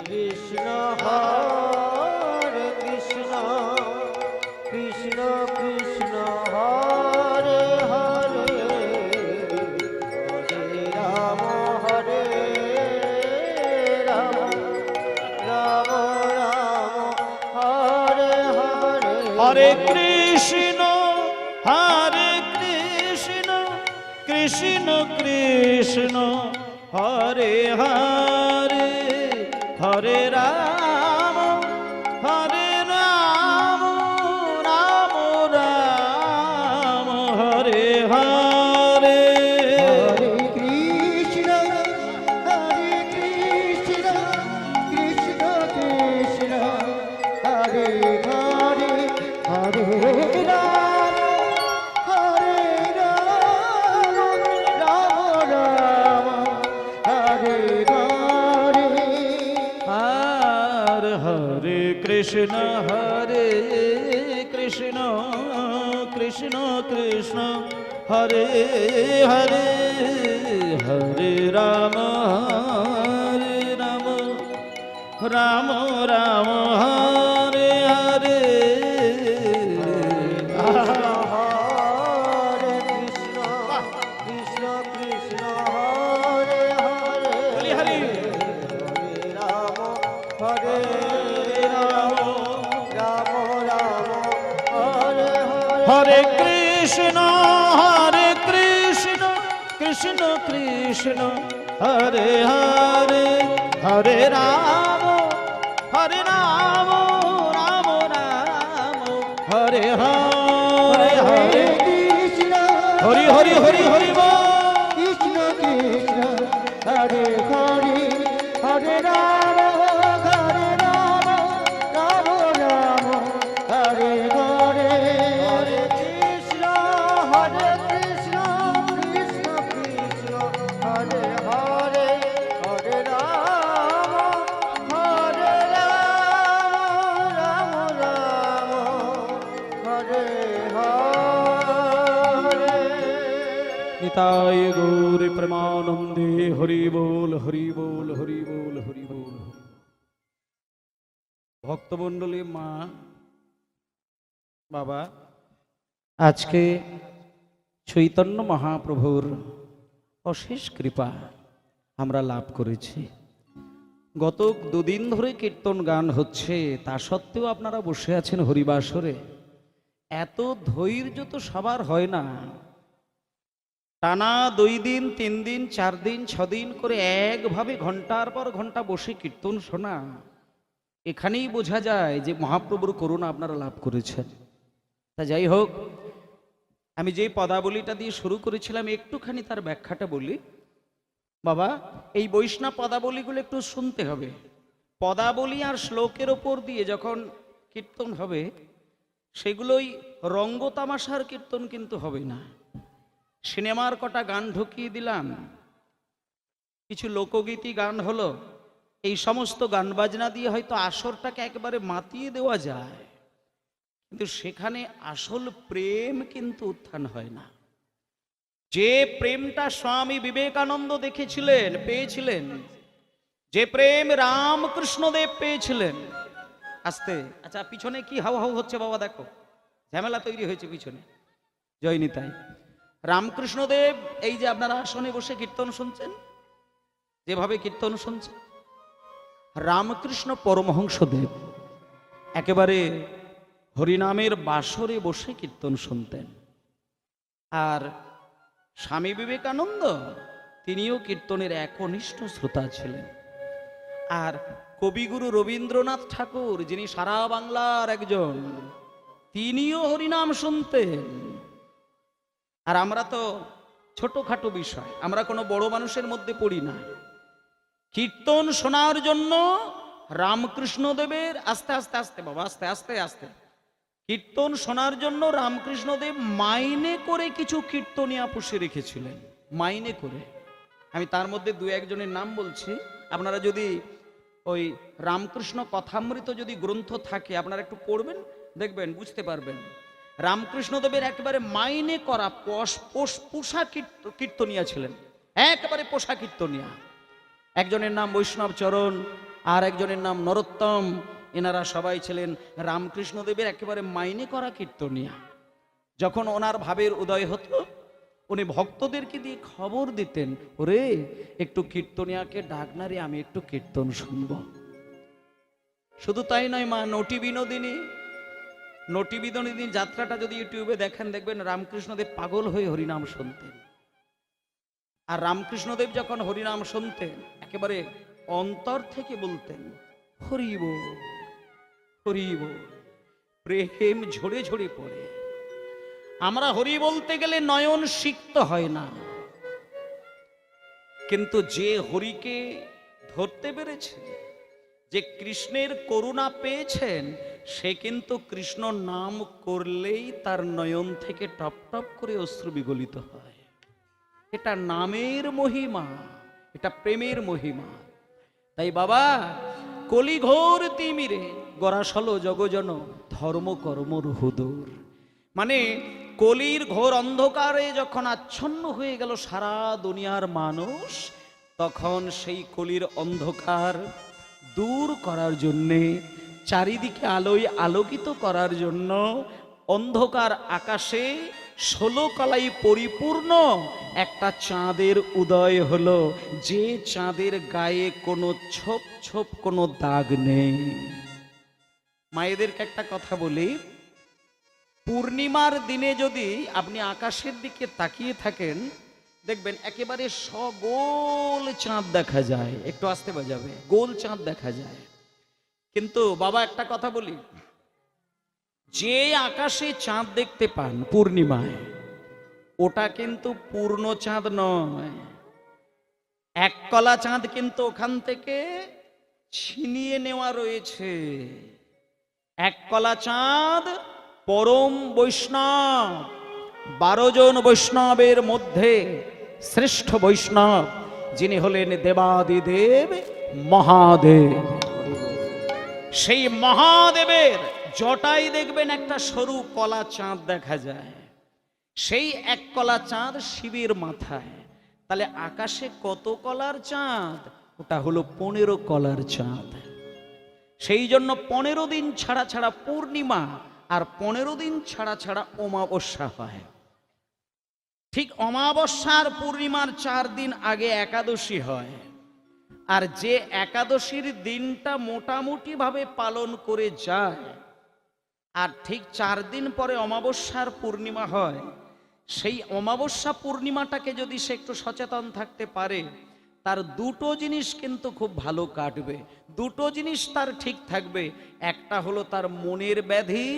কৃষ্ণ হরে কৃষ্ণ কৃষ্ণ কৃষ্ণ হরে হরে হরে রাম হরে রাম রাম রাম হরে হরে হরে কৃষ্ণ হরে কৃষ্ণ কৃষ্ণ কৃষ্ণ হরে হরে হরে রাম হরে রাম রাম রাম হরে হরে হরে কৃষ্ণ কৃষ্ণ কৃষ্ণ হরে হরে হরে রাম রাম রাম হরে হরে হরে হরে কৃষ্ণ হরে কৃষ্ণ কৃষ্ণ কৃষ্ণ হরে হরে হরে রাম রাম রাম হরে হরে হরে কৃষ্ণ কৃষ্ণ কৃষ্ণ হরে হরে হরি হরি রাম হরে রাম রাম রাম হরে হরে হরে কৃষ্ণ কৃষ্ণ কৃষ্ণ হরে হরে হরে রাম রাম রাম হরে হরে হরে কৃষ্ণ হরি হরি হরি হরি বল। কৃষ্ণ কৃষ্ণ হরে হরে হরে রাম রাম রাম হরে হরে হরে কৃষ্ণ কৃষ্ণ কৃষ্ণ হরে হরে হরে রাম রাম রাম হরে হরে নিতাই গৌর প্রেমানন্দে হরি বল হরি বল হরি বল হরি বল। ভক্তমণ্ডলী মা বাবা, আজকে চৈতন্য মহাপ্রভুর অশেষ কৃপা আমরা লাভ করেছি। গত দুদিন ধরে কীর্তন গান হচ্ছে, তা সত্ত্বেও আপনারা বসে আছেন হরিবাসরে। এত ধৈর্য তো সবার হয় না। টানা 2 দিন 3 দিন 4 দিন 6 দিন করে একভাবে ঘন্টার পর ঘন্টা বসে কীর্তন শোনা, এখানেই বোঝা যায় যে মহাপ্রভুর করুণা আপনারা লাভ করেছেন। তা যাই হোক, আমি যে পদাবলীটা দিয়ে শুরু করেছিলাম একটুখানি তার ব্যাখ্যাটা বলি। বাবা, এই বৈষ্ণব পদাবলীগুলো একটু শুনতে হবে। পদাবলী আর শ্লোকের ওপর দিয়ে যখন কীর্তন হবে, সেগুলোই রঙ্গতামাশার কীর্তন কিন্তু হবে না। সিনেমার কটা গান ঢুকিয়ে দিলাম, কিছু লোকগীতি গান হলো, এই সমস্ত গান বাজনা দিয়ে হয়তো আসরটাকে একেবারে মাতিয়ে দেওয়া যায়, কিন্তু সেখানে আসল প্রেম কিন্তু উত্থান হয় না। যে প্রেমটা স্বামী বিবেকানন্দ দেখেছিলেন, পেয়েছিলেন, যে প্রেম রামকৃষ্ণদেব পেয়েছিলেন। আস্তে, আচ্ছা পিছনে কি হাউ হাউ হচ্ছে বাবা, দেখো ঝামেলা তৈরি হয়েছে পিছনে। জয় নিতাই। রামকৃষ্ণদেব এই যে আপনারা আসনে বসে কীর্তন শুনছেন, যেভাবে কীর্তন শুনছেন, রামকৃষ্ণ পরমহংসদেব একেবারে হরিনামের বাসরে বসে কীর্তন শুনতেন। আর স্বামী বিবেকানন্দ তিনিও কীর্তনের একনিষ্ঠ শ্রোতা ছিলেন। আর কবিগুরু রবীন্দ্রনাথ ঠাকুর, যিনি সারা বাংলার একজন, তিনিও হরিনাম শুনতেন। আর আমরা তো ছোটখাটো বিষয়, আমরা কোনো বড় মানুষের মধ্যে পড়ি না। কীর্তন শোনার জন্য রামকৃষ্ণদেবের, আস্তে আস্তে আস্তে বাবা, আস্তে আস্তে আস্তে, কীর্তন শোনার জন্য রামকৃষ্ণদেব মাইনে করে কিছু কীর্তনিয়া পুষে রেখেছিলেন, মাইনে করে। আমি তার মধ্যে দু একজনের নাম বলছি, আপনারা যদি ওই রামকৃষ্ণ কথামৃত যদি গ্রন্থ থাকে আপনারা একটু পড়বেন, দেখবেন, বুঝতে পারবেন। রামকৃষ্ণদেবের একেবারে মাইনে করা পোষা কীর্তনিয়া ছিলেন, একেবারে পোষা কীর্তনিয়া। একজনের নাম বৈষ্ণব চরণ, আর একজনের নাম নরোত্তম। এনারা সবাই ছিলেন রামকৃষ্ণদেবের একেবারে মাইনে করা কীর্তনিয়া। যখন ওনার ভাবের উদয় হতো, উনি ভক্তদেরকে দিয়ে খবর দিতেন, ওরে একটু কীর্তনিয়াকে ডাক না রে, আমি একটু কীর্তন শুনব। শুধু তাই নয় মা, নটি বিনোদিনী যাত্রাটা যদি ইউটিউবে দেখেন, দেখবেন রামকৃষ্ণদেব পাগল হয়ে হরিনাম শুনতেন। আর রামকৃষ্ণদেব যখন হরিনাম শুনতেন, একেবারে অন্তর থেকে বলতেন হরিব হরিব, প্রেম ঝরে ঝরে পড়ে। আমরা হরি বলতে গেলে নয়ন সিক্ত হয় না, কিন্তু যে হরিকে ধরতে পেরেছে, যে কৃষ্ণের করুণা পেয়েছেন, সে কিন্তু কৃষ্ণ নাম করলেই তার নয়ন থেকে টপ টপ করে অশ্রু বিগলিত হয়। এটা নামের মহিমা, এটা প্রেমের মহিমা। তাই বাবা, কলিঘোর তিমিরে গরাসল জগজন ধর্ম কর্ম রহুদূর, মানে কলির ঘোর অন্ধকারে যখন আচ্ছন্ন হয়ে গেল সারা দুনিয়ার মানুষ, তখন সেই কলির অন্ধকার দূর করার জন্যে, চারিদিকে আলোয় আলোকিত করার জন্য অন্ধকার আকাশে 16 কলাই পরিপূর্ণ একটা চাঁদের উদয় হলো, যে চাঁদের গায়ে কোনো ছোপ ছোপ কোনো দাগ নেই। মায়েদেরকে একটা কথা বলি, পূর্ণিমার দিনে যদি আপনি আকাশের দিকে তাকিয়ে থাকেন, দেখবেন একেবারে সগোল চাঁদ দেখা যায়। একটু আস্তে বাজাবে, গোল চাঁদ দেখা যায়। কিন্তু বাবা একটা কথা বলি, যে আকাশে চাঁদ দেখতে পান পূর্ণিমায়, ওটা কিন্তু পূর্ণ চাঁদ নয়। এক কলা চাঁদ কিন্তু ওখান থেকে ছিনিয়ে নেওয়া রয়েছে। এক কলা চাঁদ পরম বৈষ্ণব, 12 জন বৈষ্ণবের মধ্যে শ্রেষ্ঠ বৈষ্ণব, যিনি হলেন দেবাদিদেব মহাদেব। সেই মহাদেবের জটায় দেখবেন একটা সরু কলা চাঁদ দেখা যায়। সেই এক কলা চাঁদ শিবের মাথায়। তাহলে আকাশে কত কলার চাঁদ? ওটা হলো 15 কলার চাঁদ। সেই জন্য 15 দিন ছাড়া ছাড়া পূর্ণিমা, আর 15 দিন ছাড়া ছাড়া অমাবস্যা হয়। ঠিক অমাবস্যার পূর্ণিমার 4 দিন আগে একাদশী হয়। আর যে একাদশীর দিনটা মোটামুটি ভাবে পালন করে যায়, আর ঠিক 4 দিন পরে অমাবস্যার পূর্ণিমা হয়, সেই অমাবস্যা পূর্ণিমাটাকে যদি সে একটু সচেতন থাকতে পারে, তার দুটো জিনিস কিন্তু খুব ভালো কাটবে। দুটো জিনিস তার ঠিক থাকবে, একটা হলো তার মনের ব্যাধি,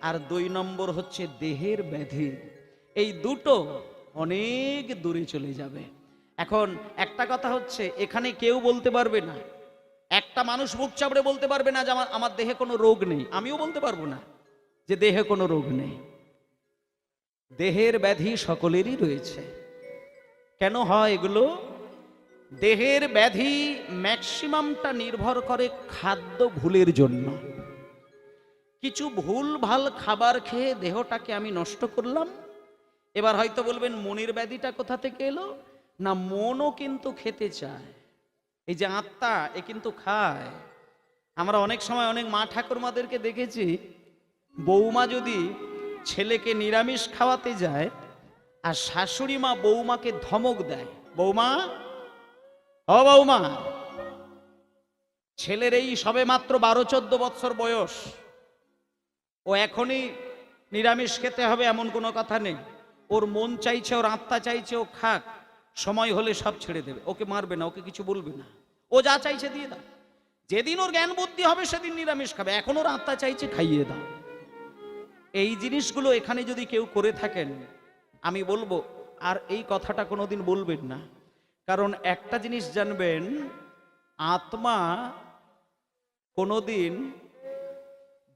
আর 2 নম্বর হচ্ছে দেহের ব্যাধি। এই দুটো অনেক দূরে চলে যাবে। এখন একটা কথা হচ্ছে, এখানে কেউ বলতে পারবে না, একটা মানুষ মুখ চাপড়ে বলতে পারবে না যে আমার দেহে কোনো রোগ নেই। আমিও বলতে পারবো না যে দেহে কোনো রোগ নেই। দেহের ব্যাধি সকলেরই রয়েছে। কেন হয় এগুলো? দেহের ব্যাধি ম্যাক্সিমামটা নির্ভর করে খাদ্য ভুলের জন্য। কিছু ভুল ভাল খাবার খেয়ে দেহটাকে আমি নষ্ট করলাম। এবার হয়তো বলবেন মনের ব্যাধিটা কোথা থেকে এলো? না, মনও কিন্তু খেতে চায়। এই যে আত্মা, এ কিন্তু খায়। আমরা অনেক সময় অনেক মা ঠাকুরমাদেরকে দেখেছি, বৌমা যদি ছেলেকে নিরামিষ খাওয়াতে যায় আর শাশুড়ি মা বৌমাকে ধমক দেয়, বৌমা, ও বৌমা, ছেলের এই সবে মাত্র 12-14 বছর বয়স, ও এখনই নিরামিষ খেতে হবে এমন কোনো কথা নেই। ওর মন চাইছে, ওর আত্মা চাইছে ও খাক, সময় হলে সব ছেড়ে দেবে। ওকে মারবে না, ওকে কিছু বলবে না, ও যা চাইছে দিয়ে দাও। যেদিন ওর জ্ঞান বুদ্ধি হবে সেদিন নিরামিষ খাবে, এখন ওর আত্মা চাইছে খাইয়ে দাও। এই জিনিসগুলো এখানে যদি কেউ করে থাকেন, আমি বলবো আর এই কথাটা কোনোদিন বলবেন না। কারণ একটা জিনিস জানবেন, আত্মা কোনোদিন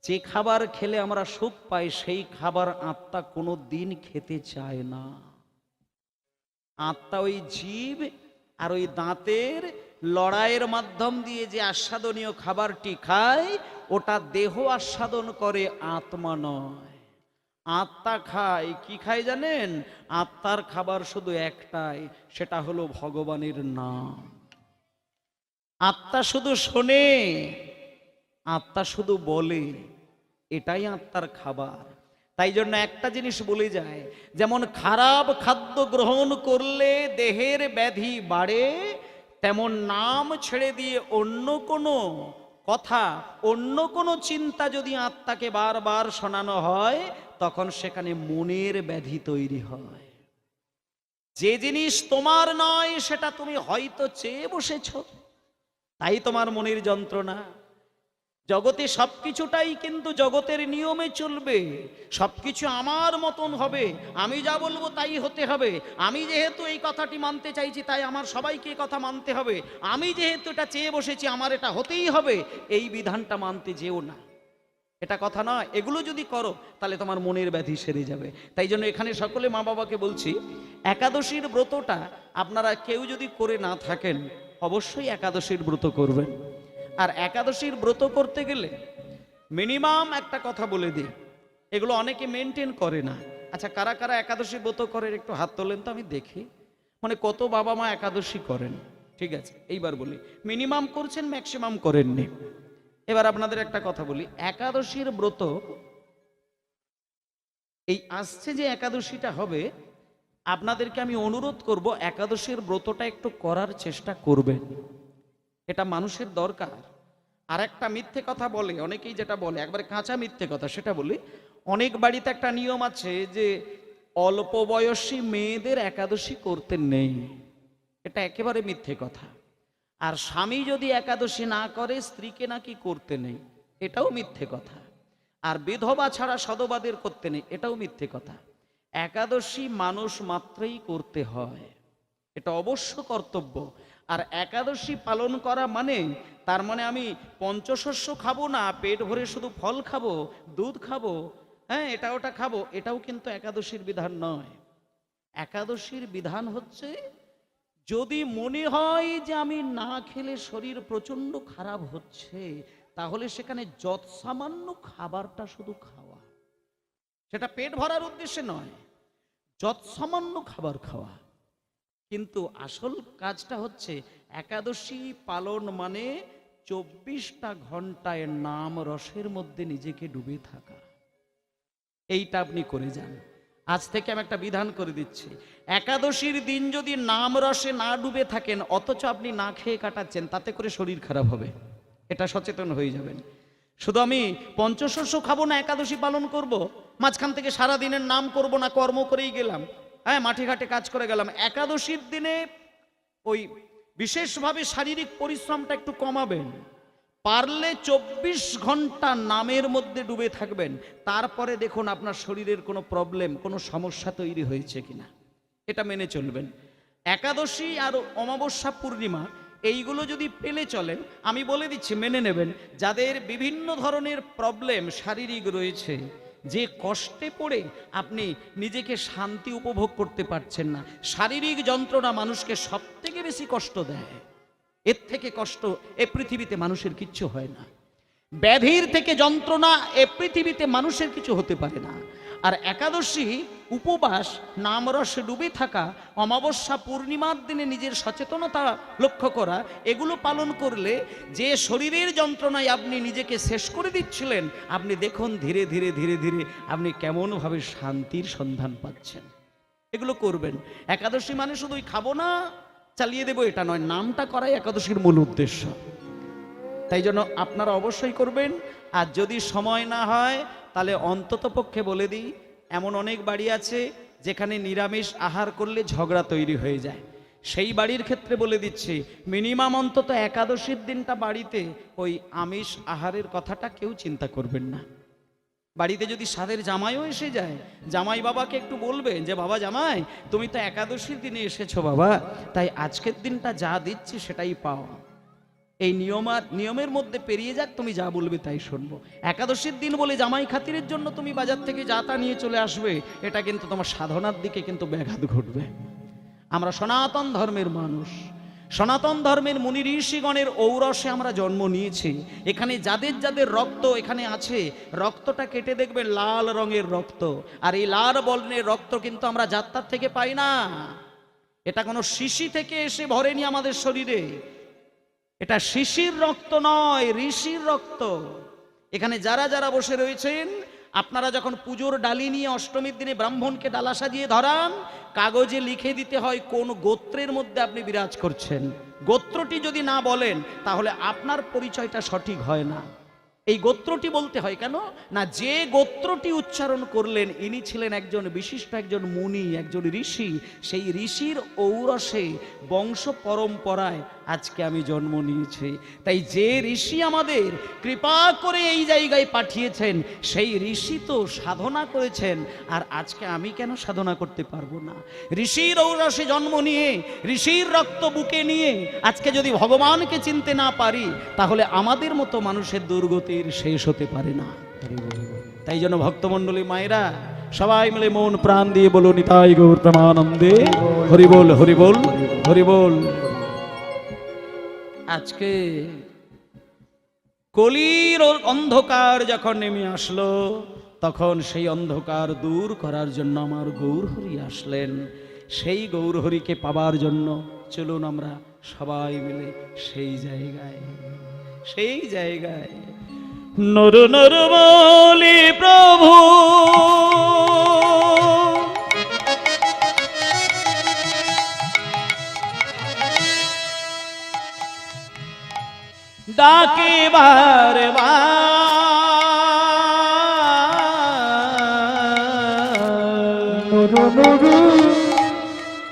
যে খাবার খেলে আমরা সুখ পাই সেই খাবার আত্মা কোনো দিন খেতে চায় না। আত্মা ওই জীব আর ওই দাঁতের লড়াইয়ের মাধ্যম দিয়ে যে আস্বাদনীয় খাবারটি খায়, ওটা দেহ আস্বাদন করে, আত্মা নয়। আত্মা খায় কি খায় জানেন? আত্মার খাবার শুধু একটাই, সেটা হলো ভগবানের নাম। আত্মা শুধু শোনে, আত্মা শুধু বলে, এটাই আত্মার খাবার। তাই জন্য একটা জিনিস বলে যায়, যেমন খারাপ খাদ্য গ্রহণ করলে দেহের ব্যাধি বাড়ে, তেমন নাম ছেড়ে দিয়ে অন্য কোনো কথা, অন্য কোনো চিন্তা যদি আত্মাকে বারবার শোনানো হয়, তখন সেখানে মনের ব্যাধি তৈরি হয়। যে জিনিস তোমার নয় সেটা তুমি হয়তো চেয়ে বসেছ, তাই তোমার মনের যন্ত্রণা। জগতে সবকিছুটাই কিন্তু জগতের নিয়মে চলবে, সবকিছু আমার মতন হবে, আমি যা বলবো তাই হতে হবে। আমি যেহেতু এই কথাটি মানতে চাইছি, তাই আমার সবাইকে এই কথা মানতে হবে। আমি যেহেতু এটা চেয়ে বসেছি, আমার এটা হতেই হবে, এই বিধানটা মানতে যেও না। এটা কথা নয়। এগুলো যদি করো তাহলে তোমার মনের ব্যাধি সেরে যাবে। তাই জন্য এখানে সকলে মা বাবাকে বলছি, একাদশীর ব্রতটা আপনারা কেউ যদি করে না থাকেন, অবশ্যই একাদশীর ব্রত করবেন। আর একাদশীর ব্রত করতে গেলে মিনিমাম একটা কথা বলে দিই, এগুলো অনেকে মেনটেন করে না। আচ্ছা, কারা কারা একাদশী ব্রত করেন একটু হাত তোলেন তো, আমি দেখি। মানে কত বাবা মা একাদশী করেন? ঠিক আছে, এইবার বলি, মিনিমাম করছেন, ম্যাক্সিমাম করেননি। এবার আপনাদের একটা কথা বলি, একাদশীর ব্রত, এই আসছে যে একাদশীটা হবে, আপনাদেরকে আমি অনুরোধ করব একাদশীর ব্রতটা একটু করার চেষ্টা করবেন। এটা মানুষের দরকার। আর একটা মিথ্যে কথা বলে অনেকেই, যেটা বলে একবারে কাঁচা মিথ্যে কথা, সেটা বলি। অনেক বাড়িতে একটা নিয়ম আছে যে অল্প বয়সী মেয়েদের একাদশী করতে নেই। এটা একেবারে মিথ্যে কথা। আর স্বামী যদি একাদশী না করে, স্ত্রীকে নাকি করতে নেই, এটাও মিথ্যে কথা। আর বিধবা ছাড়া সধবাদের করতে নেই, এটাও মিথ্যে কথা। একাদশী মানুষ মাত্রই করতে হয়, এটা অবশ্য কর্তব্য। আর একাদশী পালন করা মানে, তার মানে আমি পঞ্চশস্য খাবো না, পেট ভরে শুধু ফল খাবো, দুধ খাবো, হ্যাঁ এটা ওটা খাবো, এটাও কিন্তু একাদশীর বিধান নয়। একাদশীর বিধান হচ্ছে, যদি মনে হয় যে আমি না খেলে শরীর প্রচন্ড খারাপ হচ্ছে, তাহলে সেখানে যৎসামান্য খাবারটা শুধু খাওয়া, সেটা পেট ভরার উদ্দেশ্যে নয়, যৎসামান্য খাবার খাওয়া। কিন্তু আসল কাজটা হচ্ছে একাদশী পালন মানে 24টা ঘন্টায় নাম রসের মধ্যে নিজেকে ডুবে থাকা। এইটা আপনি করে যান। আজ থেকে আমি একটা বিধান করে দিচ্ছি, একাদশীর দিন যদি নাম রসে না ডুবে থাকেন, অথচ আপনি না খেয়ে কাটাচ্ছেন, তাতে করে শরীর খারাপ হবে, এটা সচেতন হয়ে যাবেন। শুধু আমি পঞ্চশস্য খাবো না, একাদশী পালন করব, মাঝখান থেকে সারা দিনের নাম করব না, কর্ম করেই গেলাম, হ্যাঁ মাঠে ঘাটে কাজ করে গেলাম। একাদশীর দিনে ওই বিশেষভাবে শারীরিক পরিশ্রমটা একটু কমাবেন, পারলে 24 ঘন্টা নামের মধ্যে ডুবে থাকবেন। তারপরে দেখুন আপনার শরীরের কোনো প্রবলেম, কোনো সমস্যা তৈরি হয়েছে কিনা, এটা মেনে চলবেন। একাদশী আর অমাবস্যা পূর্ণিমা এইগুলো যদি পেলে চলেন, আমি বলে দিচ্ছি মেনে নেবেন। যাদের বিভিন্ন ধরনের প্রবলেম শারীরিক রয়েছে, যে কষ্টে পড়ে আপনি নিজেকে শান্তি উপভোগ করতে পারছেন না। শারীরিক যন্ত্রণা মানুষকে সব থেকে বেশি কষ্ট দেয়, এর থেকে কষ্ট এ পৃথিবীতে মানুষের কিচ্ছু হয় না। ব্যাধির থেকে যন্ত্রণা এ পৃথিবীতে মানুষের কিছু হতে পারে না। আর একাদশী উপবাস, নামরসে ডুবে থাকা, অমাবস্যা পূর্ণিমার দিনে নিজের সচেতনতা লক্ষ্য করা, এগুলো পালন করলে যে শরীরের যন্ত্রণায় আপনি নিজেকে শেষ করে দিচ্ছিলেন, আপনি দেখুন ধীরে ধীরে ধীরে ধীরে আপনি কেমনভাবে শান্তির সন্ধান পাচ্ছেন। এগুলো করবেন। একাদশী মানে শুধুই খাবো না চালিয়ে দেবো এটা নয়, নামটা করাই একাদশীর মূল উদ্দেশ্য। তাই জন্য আপনারা অবশ্যই করবেন। আর যদি সময় না হয় তাহলে অন্তত পক্ষে বলে দিই, এমন অনেক বাড়ি আছে যেখানে নিরামিষ আহার করলে ঝগড়া তৈরি হয়ে যায়। সেই বাড়ির ক্ষেত্রে বলে দিচ্ছি, মিনিমাম অন্তত একাদশীর দিনটা বাড়িতে ওই আমিষ আহারের কথাটা কেউ চিন্তা করবেন না। বাড়িতে যদি সাধের জামাইও এসে যায়, জামাই বাবাকে একটু বলবেন যে বাবা জামাই তুমি তো একাদশীর দিনে এসেছো বাবা, তাই আজকের দিনটা যা দিচ্ছি সেটাই পাও। এই নিয়মের মধ্যে পেরিয়ে যাক, তুমি যা বলবে তাই শুনবো। একাদশীর দিন বলে জামাই খাতিরের জন্য তুমি বাজার থেকে যা তা নিয়ে চলে আসবে, এটা কিন্তু তোমার সাধনার দিকে কিন্তু ব্যাঘাত ঘটবে। আমরা সনাতন ধর্মের মানুষ, সনাতন ধর্মের মুনি ঋষিগণের ঔরসে আমরা জন্ম নিয়েছি। এখানে যাদের যাদের রক্ত এখানে আছে, রক্তটা কেটে দেখবে লাল রঙের রক্ত। আর এই লাল বর্ণের রক্ত কিন্তু আমরা যাত্রার থেকে পাই না, এটা কোনো শিশি থেকে এসে ভরেনি আমাদের শরীরে। এটা শিশির রক্ত নয়, ঋষির রক্ত। এখানে যারা যারা বসে রয়েছেন, আপনারা যখন পুজোর ডালি নিয়ে অষ্টমীর দিনে ব্রাহ্মণকে ডালা সাজিয়ে ধরান, কাগজে লিখে দিতে হয় কোন গোত্রের মধ্যে আপনি বিরাজ করছেন। গোত্রটি যদি না বলেন তাহলে আপনার পরিচয়টা সঠিক হয় না। এই গোত্রটি বলতে হয় কেন না, যে গোত্রটি উচ্চারণ করলেন ইনি ছিলেন একজন বিশিষ্ট একজন মুনি, একজন ঋষি। সেই ঋষির ঔরসে বংশ পরম্পরায় আজকে আমি জন্ম নিয়েছি। তাই যে ঋষি আমাদের কৃপা করে এই জায়গায় পাঠিয়েছেন, সেই ঋষি তো সাধনা করেছেন। আর আজকে আমি কেন সাধনা করতে পারবো না? ঋষির ঔরসে জন্ম নিয়ে, ঋষির রক্ত বুকে নিয়ে আজকে যদি ভগবানকে চিনতে না পারি, তাহলে আমাদের মতো মানুষের দুর্গতির শেষ হতে পারে না। তাই জন্য ভক্তমণ্ডলী মায়েরা সবাই মিলে মন প্রাণ দিয়ে বলো নিতাই গৌর প্রেমানন্দে হরি বল, হরি বল, হরি বল। আজকে কলির অন্ধকার যখন নেমে আসলো, তখন সেই অন্ধকার দূর করার জন্য আমার গৌরহরি আসলেন। সেই গৌরহরিকে পাবার জন্য চলুন আমরা সবাই মিলে সেই জায়গায়, সেই জায়গায় নর নর বলি প্রভু ডাকে বারে নুরু নুরু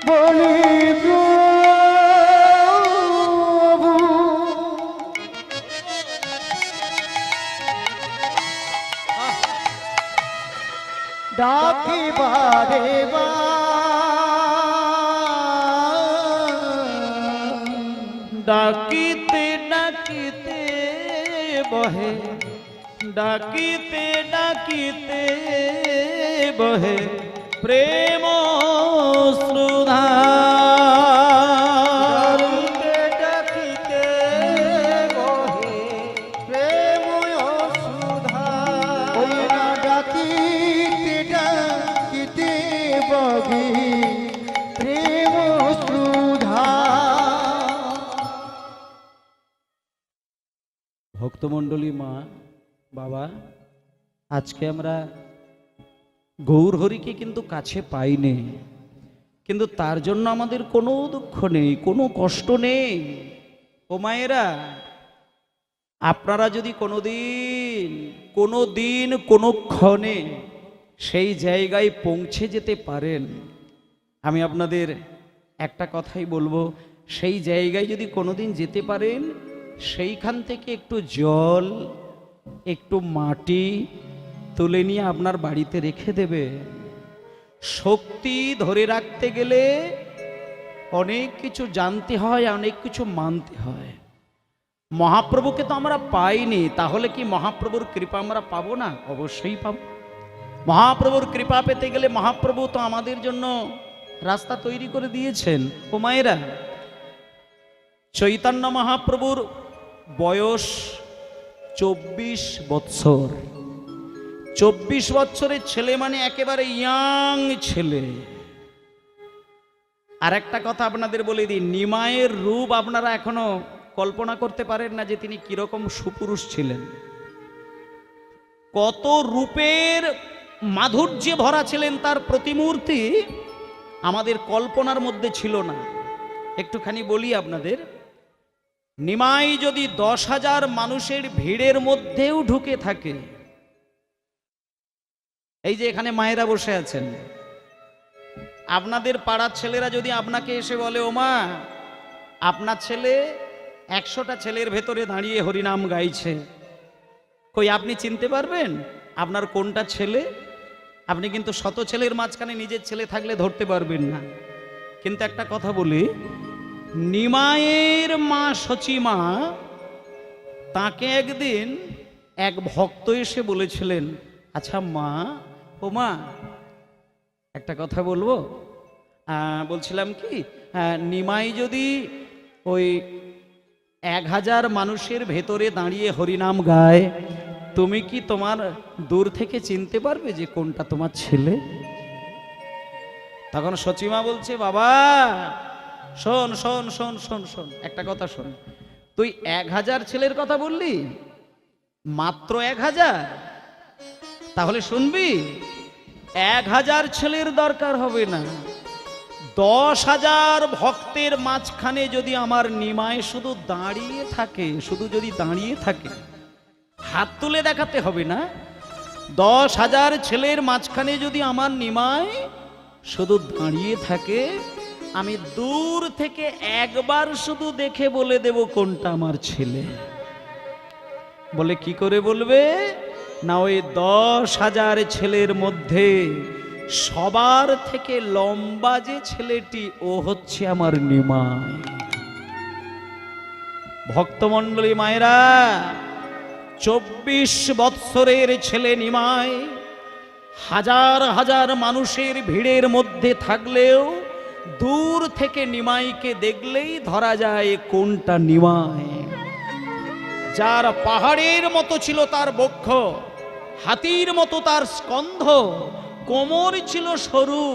বলি প্রভু, ডাকি বারে ডাকিতে ডাকিতে বহে, ডাকিতে ডাকিতে বহে প্রেম শ্রুধা, ডাকিতে বহে প্রেম সুধা, ওই না ডাকিতে ডাকিতে বহে প্রেম সুধা। ভক্তমণ্ডলী মা বাবা, আজকে আমরা গৌরহরিকে কিন্তু কাছে পাইনি, কিন্তু তার জন্য আমাদের কোনো দুঃখ নেই, কোনো কষ্ট নেই। ও মায়েরা, আপনারা যদি কোনো দিন কোনো ক্ষণে সেই জায়গায় পৌঁছে যেতে পারেন, আমি আপনাদের একটা কথাই বলবো, সেই জায়গায় যদি কোনোদিন যেতে পারেন, সেইখান থেকে একটু জল, একটু মাটি তুলে নিয়ে আপনার বাড়িতে রেখে দেবে। শক্তি ধরে রাখতে গেলে অনেক কিছু জানতে হয়, অনেক কিছু মানতে হয়। মহাপ্রভুকে তো আমরা পাইনি, তাহলে কি মহাপ্রভুর কৃপা আমরা পাবো না? অবশ্যই পাবো। মহাপ্রভুর কৃপা পেতে গেলে মহাপ্রভু তো আমাদের জন্য রাস্তা তৈরি করে দিয়েছেন। ও মায়েরা, চৈতন্য মহাপ্রভুর বয়স 24 বৎসর। 24 বৎসরের ছেলে মানে একেবারে ইয়াং ছেলে। আর একটা কথা আপনাদের বলে দিই, নিমাইয়ের রূপ আপনারা এখনো কল্পনা করতে পারেন না যে তিনি কিরকম সুপুরুষ ছিলেন। কত রূপের মাধুর্যে ভরা ছিলেন তার প্রতিমূর্তি আমাদের কল্পনার মধ্যে ছিল না। একটুখানি বলি আপনাদের, নিমাই যদি 10,000 মানুষের ভিড়ের মধ্যেও ঢুকে থাকে, এই যে এখানে মায়েরা বসে আছেন, আপনাদের পাড়ার ছেলেরা যদি আপনাকে এসে বলে, ও মা আপনার ছেলে 100টা ছেলের ভেতরে দাঁড়িয়ে হরিনাম গাইছে, কই আপনি চিনতে পারবেন আপনার কোনটা ছেলে? আপনি কিন্তু শত ছেলের মাঝখানে নিজের ছেলে থাকলে ধরতে পারবেন না। কিন্তু একটা কথা বলি, নিমাইয়ের মা সচিমা, তাকে একদিন এক ভক্ত এসে বলেছিলেন, আচ্ছা মা, ও মা একটা কথা বলবো, বলছিলাম কি, নিমাই যদি ওই 1000 মানুষের ভেতরে দাঁড়িয়ে হরিনাম গায়, তুমি কি তোমার দূর থেকে চিনতে পারবে যে কোনটা তোমার ছেলে? তখন সচিমা বলছে, বাবা শোন শোন শোন শোন শোন, একটা কথা শোন, তুই 1000 ছেলের কথা বললি, মাত্র 1000, তাহলে শুনবি 1000 ছেলের দরকার হবে না, 10,000 ভক্তের মাঝখানে যদি আমার নিমাই শুধু দাঁড়িয়ে থাকে, শুধু যদি দাঁড়িয়ে থাকে, হাত তুলে দেখাতে হবে না, 10,000 ছেলের মাঝখানে যদি আমার নিমাই শুধু দাঁড়িয়ে থাকে, আমি দূর থেকে একবার শুধু দেখে বলে দেব কোনটা আমার ছেলে। বলে কি করে বলবে? না, ওই 10,000 ছেলের মধ্যে সবার থেকে লম্বা যে ছেলেটি, ও হচ্ছে আমার নিমাই। ভক্তমণ্ডলী মায়েরা, 24 বৎসরের ছেলে নিমাই হাজার হাজার মানুষের ভিড়ের মধ্যে থাকলেও দূর থেকে নিমাইকে দেখলেই ধরা যায় কোনটা নিমাই। যার পাহাড়ের মতো ছিল তার বক্ষ, হাতির মতো তার স্কন্ধ, কোমর ছিল সরু,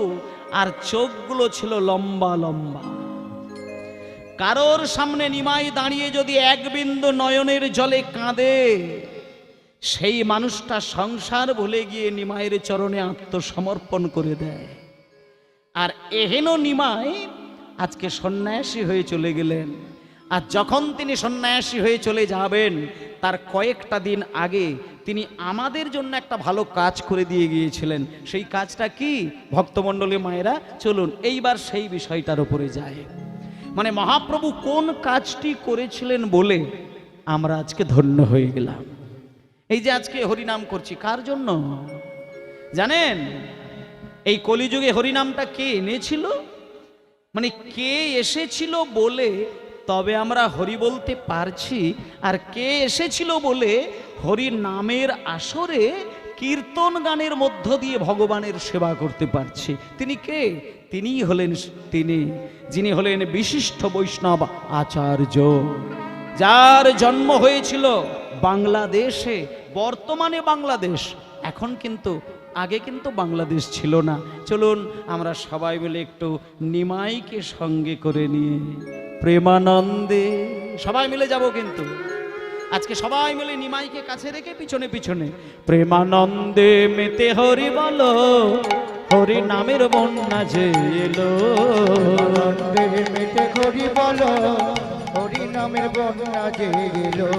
আর চোখগুলো ছিল লম্বা লম্বা। কারোর সামনে নিমাই দাঁড়িয়ে যদি এক বিন্দু নয়নের জলে কাঁদে, সেই মানুষটা সংসার ভুলে গিয়ে নিমাইয়ের চরণে আত্মসমর্পণ করে দেয়। আর এহেন নিমাই আজকে সন্ন্যাসী হয়ে চলে গেলেন। আর যখন তিনি সন্ন্যাসী হয়ে চলে যাবেন, তার কয়েকটা দিন আগে তিনি আমাদের জন্য একটা ভালো কাজ করে দিয়ে গিয়েছিলেন। সেই কাজটা কি ভক্তমণ্ডলী মায়েরা, চলুন এইবার সেই বিষয়টার উপরে যায়। মানে মহাপ্রভু কোন কাজটি করেছিলেন বলে আমরা আজকে ধন্য হয়ে গেলাম। এই যে আজকে হরিনাম করছি, কার জন্য জানেন? এই কলিযুগে হরিনামটা কে এনেছিল, মানে কে এসেছিল বলে তবে আমরা হরি বলতে পারছি, আর কে এসেছিল বলে হরি নামের আসরে কীর্তন গানের মধ্য দিয়ে ভগবানের সেবা করতে পারছি। তিনি কে? তিনিই হলেন যিনি হলেন বিশিষ্ট বৈষ্ণব আচার্য, যার জন্ম হয়েছিল বাংলাদেশে, বর্তমানে বাংলাদেশ, এখন কিন্তু আগে কিন্তু বাংলাদেশ ছিল না। চলুন আমরা সবাই মিলে একটু নিমাইকে সঙ্গে করে নিয়ে প্রেমানন্দে সবাই মিলে যাব। কিন্তু আজকে সবাই মিলে নিমাইকে কাছে রেখে পিছনে পিছনে প্রেমানন্দে মেতে হরি বলো, হরি নামের বন্যা যে এলো, মেতে হরি বলো, হরি নামের বন্যা যে এলো,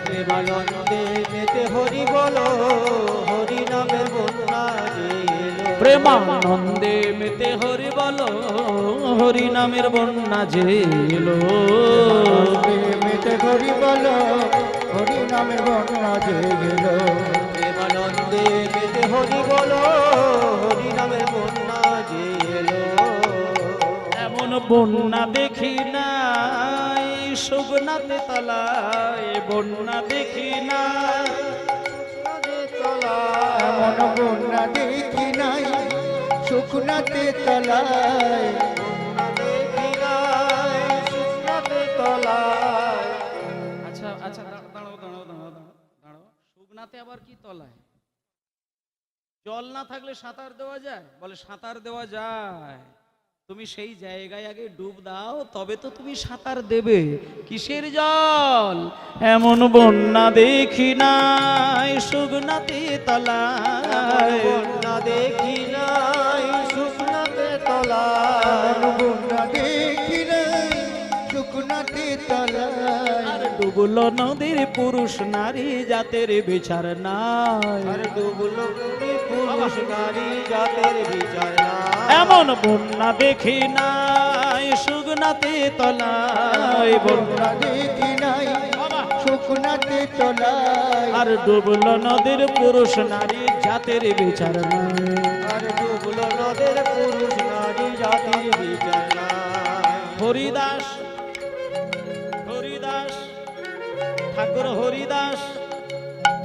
প্রেমানন্দে মেতে হরি বলো, হরি নামের বন্যা যে এলো, প্রেমানন্দে মেতে হরি বলো, হরি নামের বন্যা যে এলো, মেতে হরি বলো, হরি নামের বন্যা যে এলো, প্রেমানন্দে মেতে হরি বলো, হরি নামের বন্যা যে এলো। এমন বন্যা দেখি নাই সুগনাতে তলায়, বন্যা দেখি না তলায় এমন বন্যা দেখি নাই শুকনাতে তলায়, দেখি নাই শুকনাতে তলায়। আচ্ছা আচ্ছা, দাঁড়াও দাঁড়াও দাঁড়াও দাঁড়াও দাঁড়াও, শুকনাতে আবার কি তলায়? জল না থাকলে সাঁতার দেওয়া যায়? বলে সাঁতার দেওয়া যায়। তুমি সেই জায়গায় আগে ডুব দাও, তবে তো তুমি সাঁতার দেবে। কিসের জল? এমন বন্যা দেখি নাই শুকনাতে তলায়, বন্যা দেখি নাই শুকনাতে তলায়, বন্যা দেখি নাই শুকনাতে তলায়। আর ডুবলো নদীর পুরুষ নারী জাতের বিচার নাই, আর ডুবলো পুরুষ নারী জাতের বিচার নাই। এমন বন্যা দেখি নাই শুকনাতে তলায়, বন্যা দেখি নাই শুকনাতে তলায়, আর ডুবলো নদীর পুরুষ নারী জাতের বিচার নাই। আর ডুবলো নদের পুরুষ নারী জাতির বিচার নাই। হরিদাস, হরিদাস, ঠাকুর হরিদাস,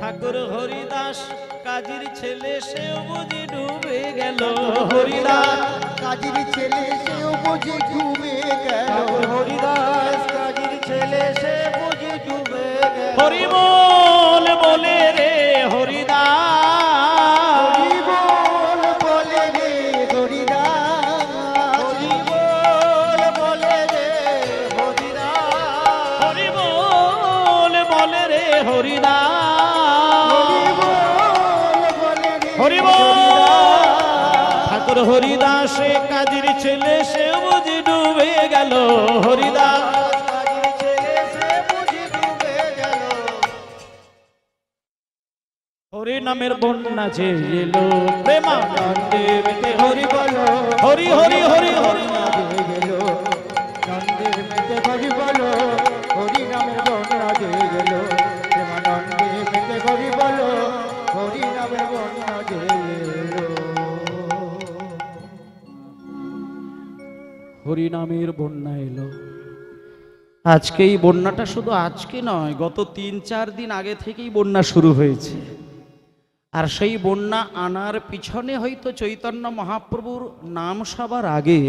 ঠাকুর হরিদাস কাজীর ছেলে সেও বুঝি ডুবে গেল। হরিদাস কাজীর ছেলে সেও বুঝি ডুবে গেল, হরিদাস কাজীর ছেলে সে বুঝি ডুবে গেল। হরিবোল বলে রে হরিদাস, হরিবোল বলে রে হরিদাস, হরিবোল বলে রে হরিদাস, হরিবোল বলে রে হরিদাস, হরিবোল। ঠাকুর হরিদাসে কাজীর ছেলে সে বুঝি ডুবে গেল। হরিদাস কাজীর ছেলে সে বুঝি ডুবে গেল। হরি নামের বন্যা যে এলো, প্রেমানন্দে মেতে হরি বলো, হরি হরি হরি হরি। গেল নন্দের মেতে হরি বলো, হরি নামের বন্যা দিয়ে গেল। প্রেমানন্দে মেতে হরি বলো, হরি নামের বন্যা দিয়ে গেল। হরি নামের বন্যা এলো। আজকে এই বন্যাটা শুধু আজকে নয়, গত ৩-৪ দিন আগে থেকেই বন্যা শুরু হয়েছে। আর সেই বন্যা আনার পিছনে হয়তো চৈতন্য মহাপ্রভুর নাম সবার আগে,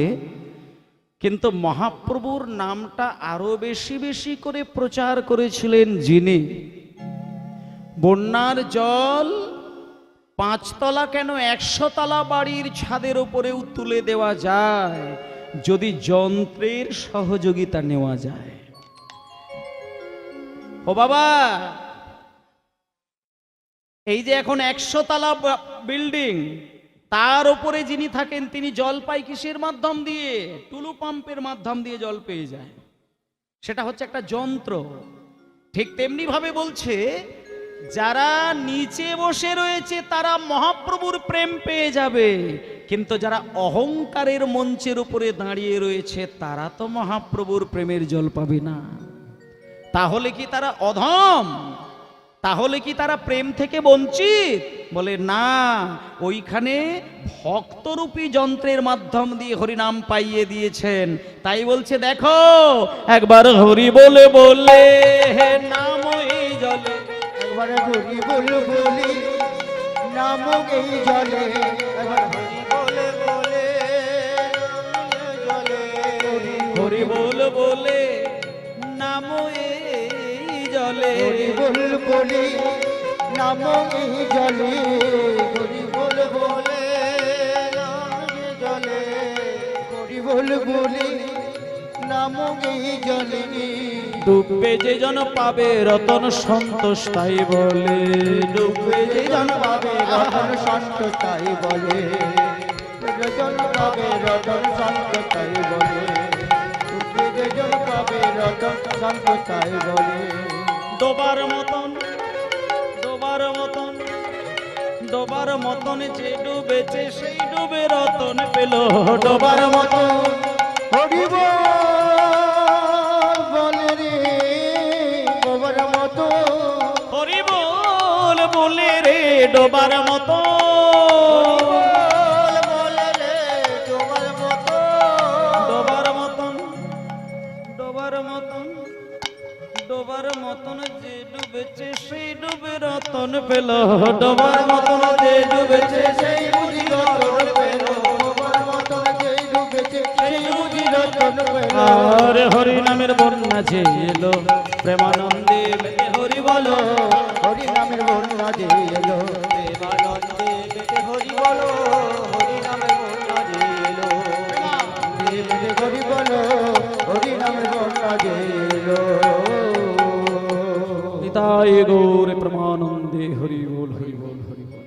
কিন্তু মহাপ্রভুর নামটা আরো বেশি বেশি করে প্রচার করেছিলেন যিনি। বন্যার জল ৫ তলা কেন ১০০ তলা বাড়ির ছাদের উপরেও তুলে দেওয়া যায়, যদি যন্ত্রের সহযোগিতা নেওয়া যায়। ও বাবা, এই যে এখন ১০০ তলা বিল্ডিং, তার উপরে যিনি থাকেন তিনি জল পায় কিসের মাধ্যম দিয়ে? টুলু পাম্পের মাধ্যম দিয়ে জল পেয়ে যায়। সেটা হচ্ছে একটা যন্ত্র। ঠিক তেমনি ভাবে বলছে, যারা নিচে বসে রয়েছে তারা মহাপ্রভুর প্রেম পেয়ে যাবে, কিন্তু যারা অহংকারের মঞ্চের উপরে দাঁড়িয়ে রয়েছে তারা তো মহাপ্রভুর প্রেমের জল পাবে না। তাহলে কি তারা অধম? তাহলে কি তারা প্রেম থেকে বঞ্চিত? বলে না, ওইখানে ভক্তরূপী যন্ত্রের মাধ্যম দিয়ে হরিনাম পাইয়ে দিয়েছেন। তাই বলছে দেখো, একবার হরি বলে বলে নাম এই জলে, একবার হরি বল বলি নাম এই জলে, একবার হরি বলে বলে জলে, হরি বল বলে নাম এই জলে, হরি বল বলি নাম এই জলে, হরি বল বলে নাম এই জলে, হরি বল বলি নাম এই জলে। ডুববে যে জন পাবে রতন সন্তোষ তাই বলে, ডুববে যে জন পাবে রতন সন্ত তাই বলে, রতন পাবে রতন সন্ত তাই বলে, রতন পাবে রতন সন্ত তাই বলে। ডোবার মতন, ডোবার মতন, ডোবার মতন যে ডুবেছে সেই ডুবে রতন পেল। ডোবার মতন হরি বল বলে রে ডোবার মতো, হরি বল বলে রে ডোবার মতো, বলে রে ডোবার মতো, ডোবার মতন, ডোবার মতন, ডোবার ডোবার মতন যে ডুবেছে সেই ডুবে রতন পেল, ডোবার মতন যে ডুবেছে সেই বুঝি রতন পেল। তোমার মতন যেই ডুবেছে সেই বুঝি রতন পেল। আর হরি নামের বন্যা যে এলো, প্রেমানন্দে মেতে হরি বলো, হরি নামের বন্যা যে এলো, প্রেমানন্দে মেতে হরি বলো, হরি নামের বন্যা যে এলো, মেতে হরি বলো, হরি নামের বন্যা যে এলো। নিতাই গৌর প্রেমানন্দে হরি বল হরি বল হরি বল।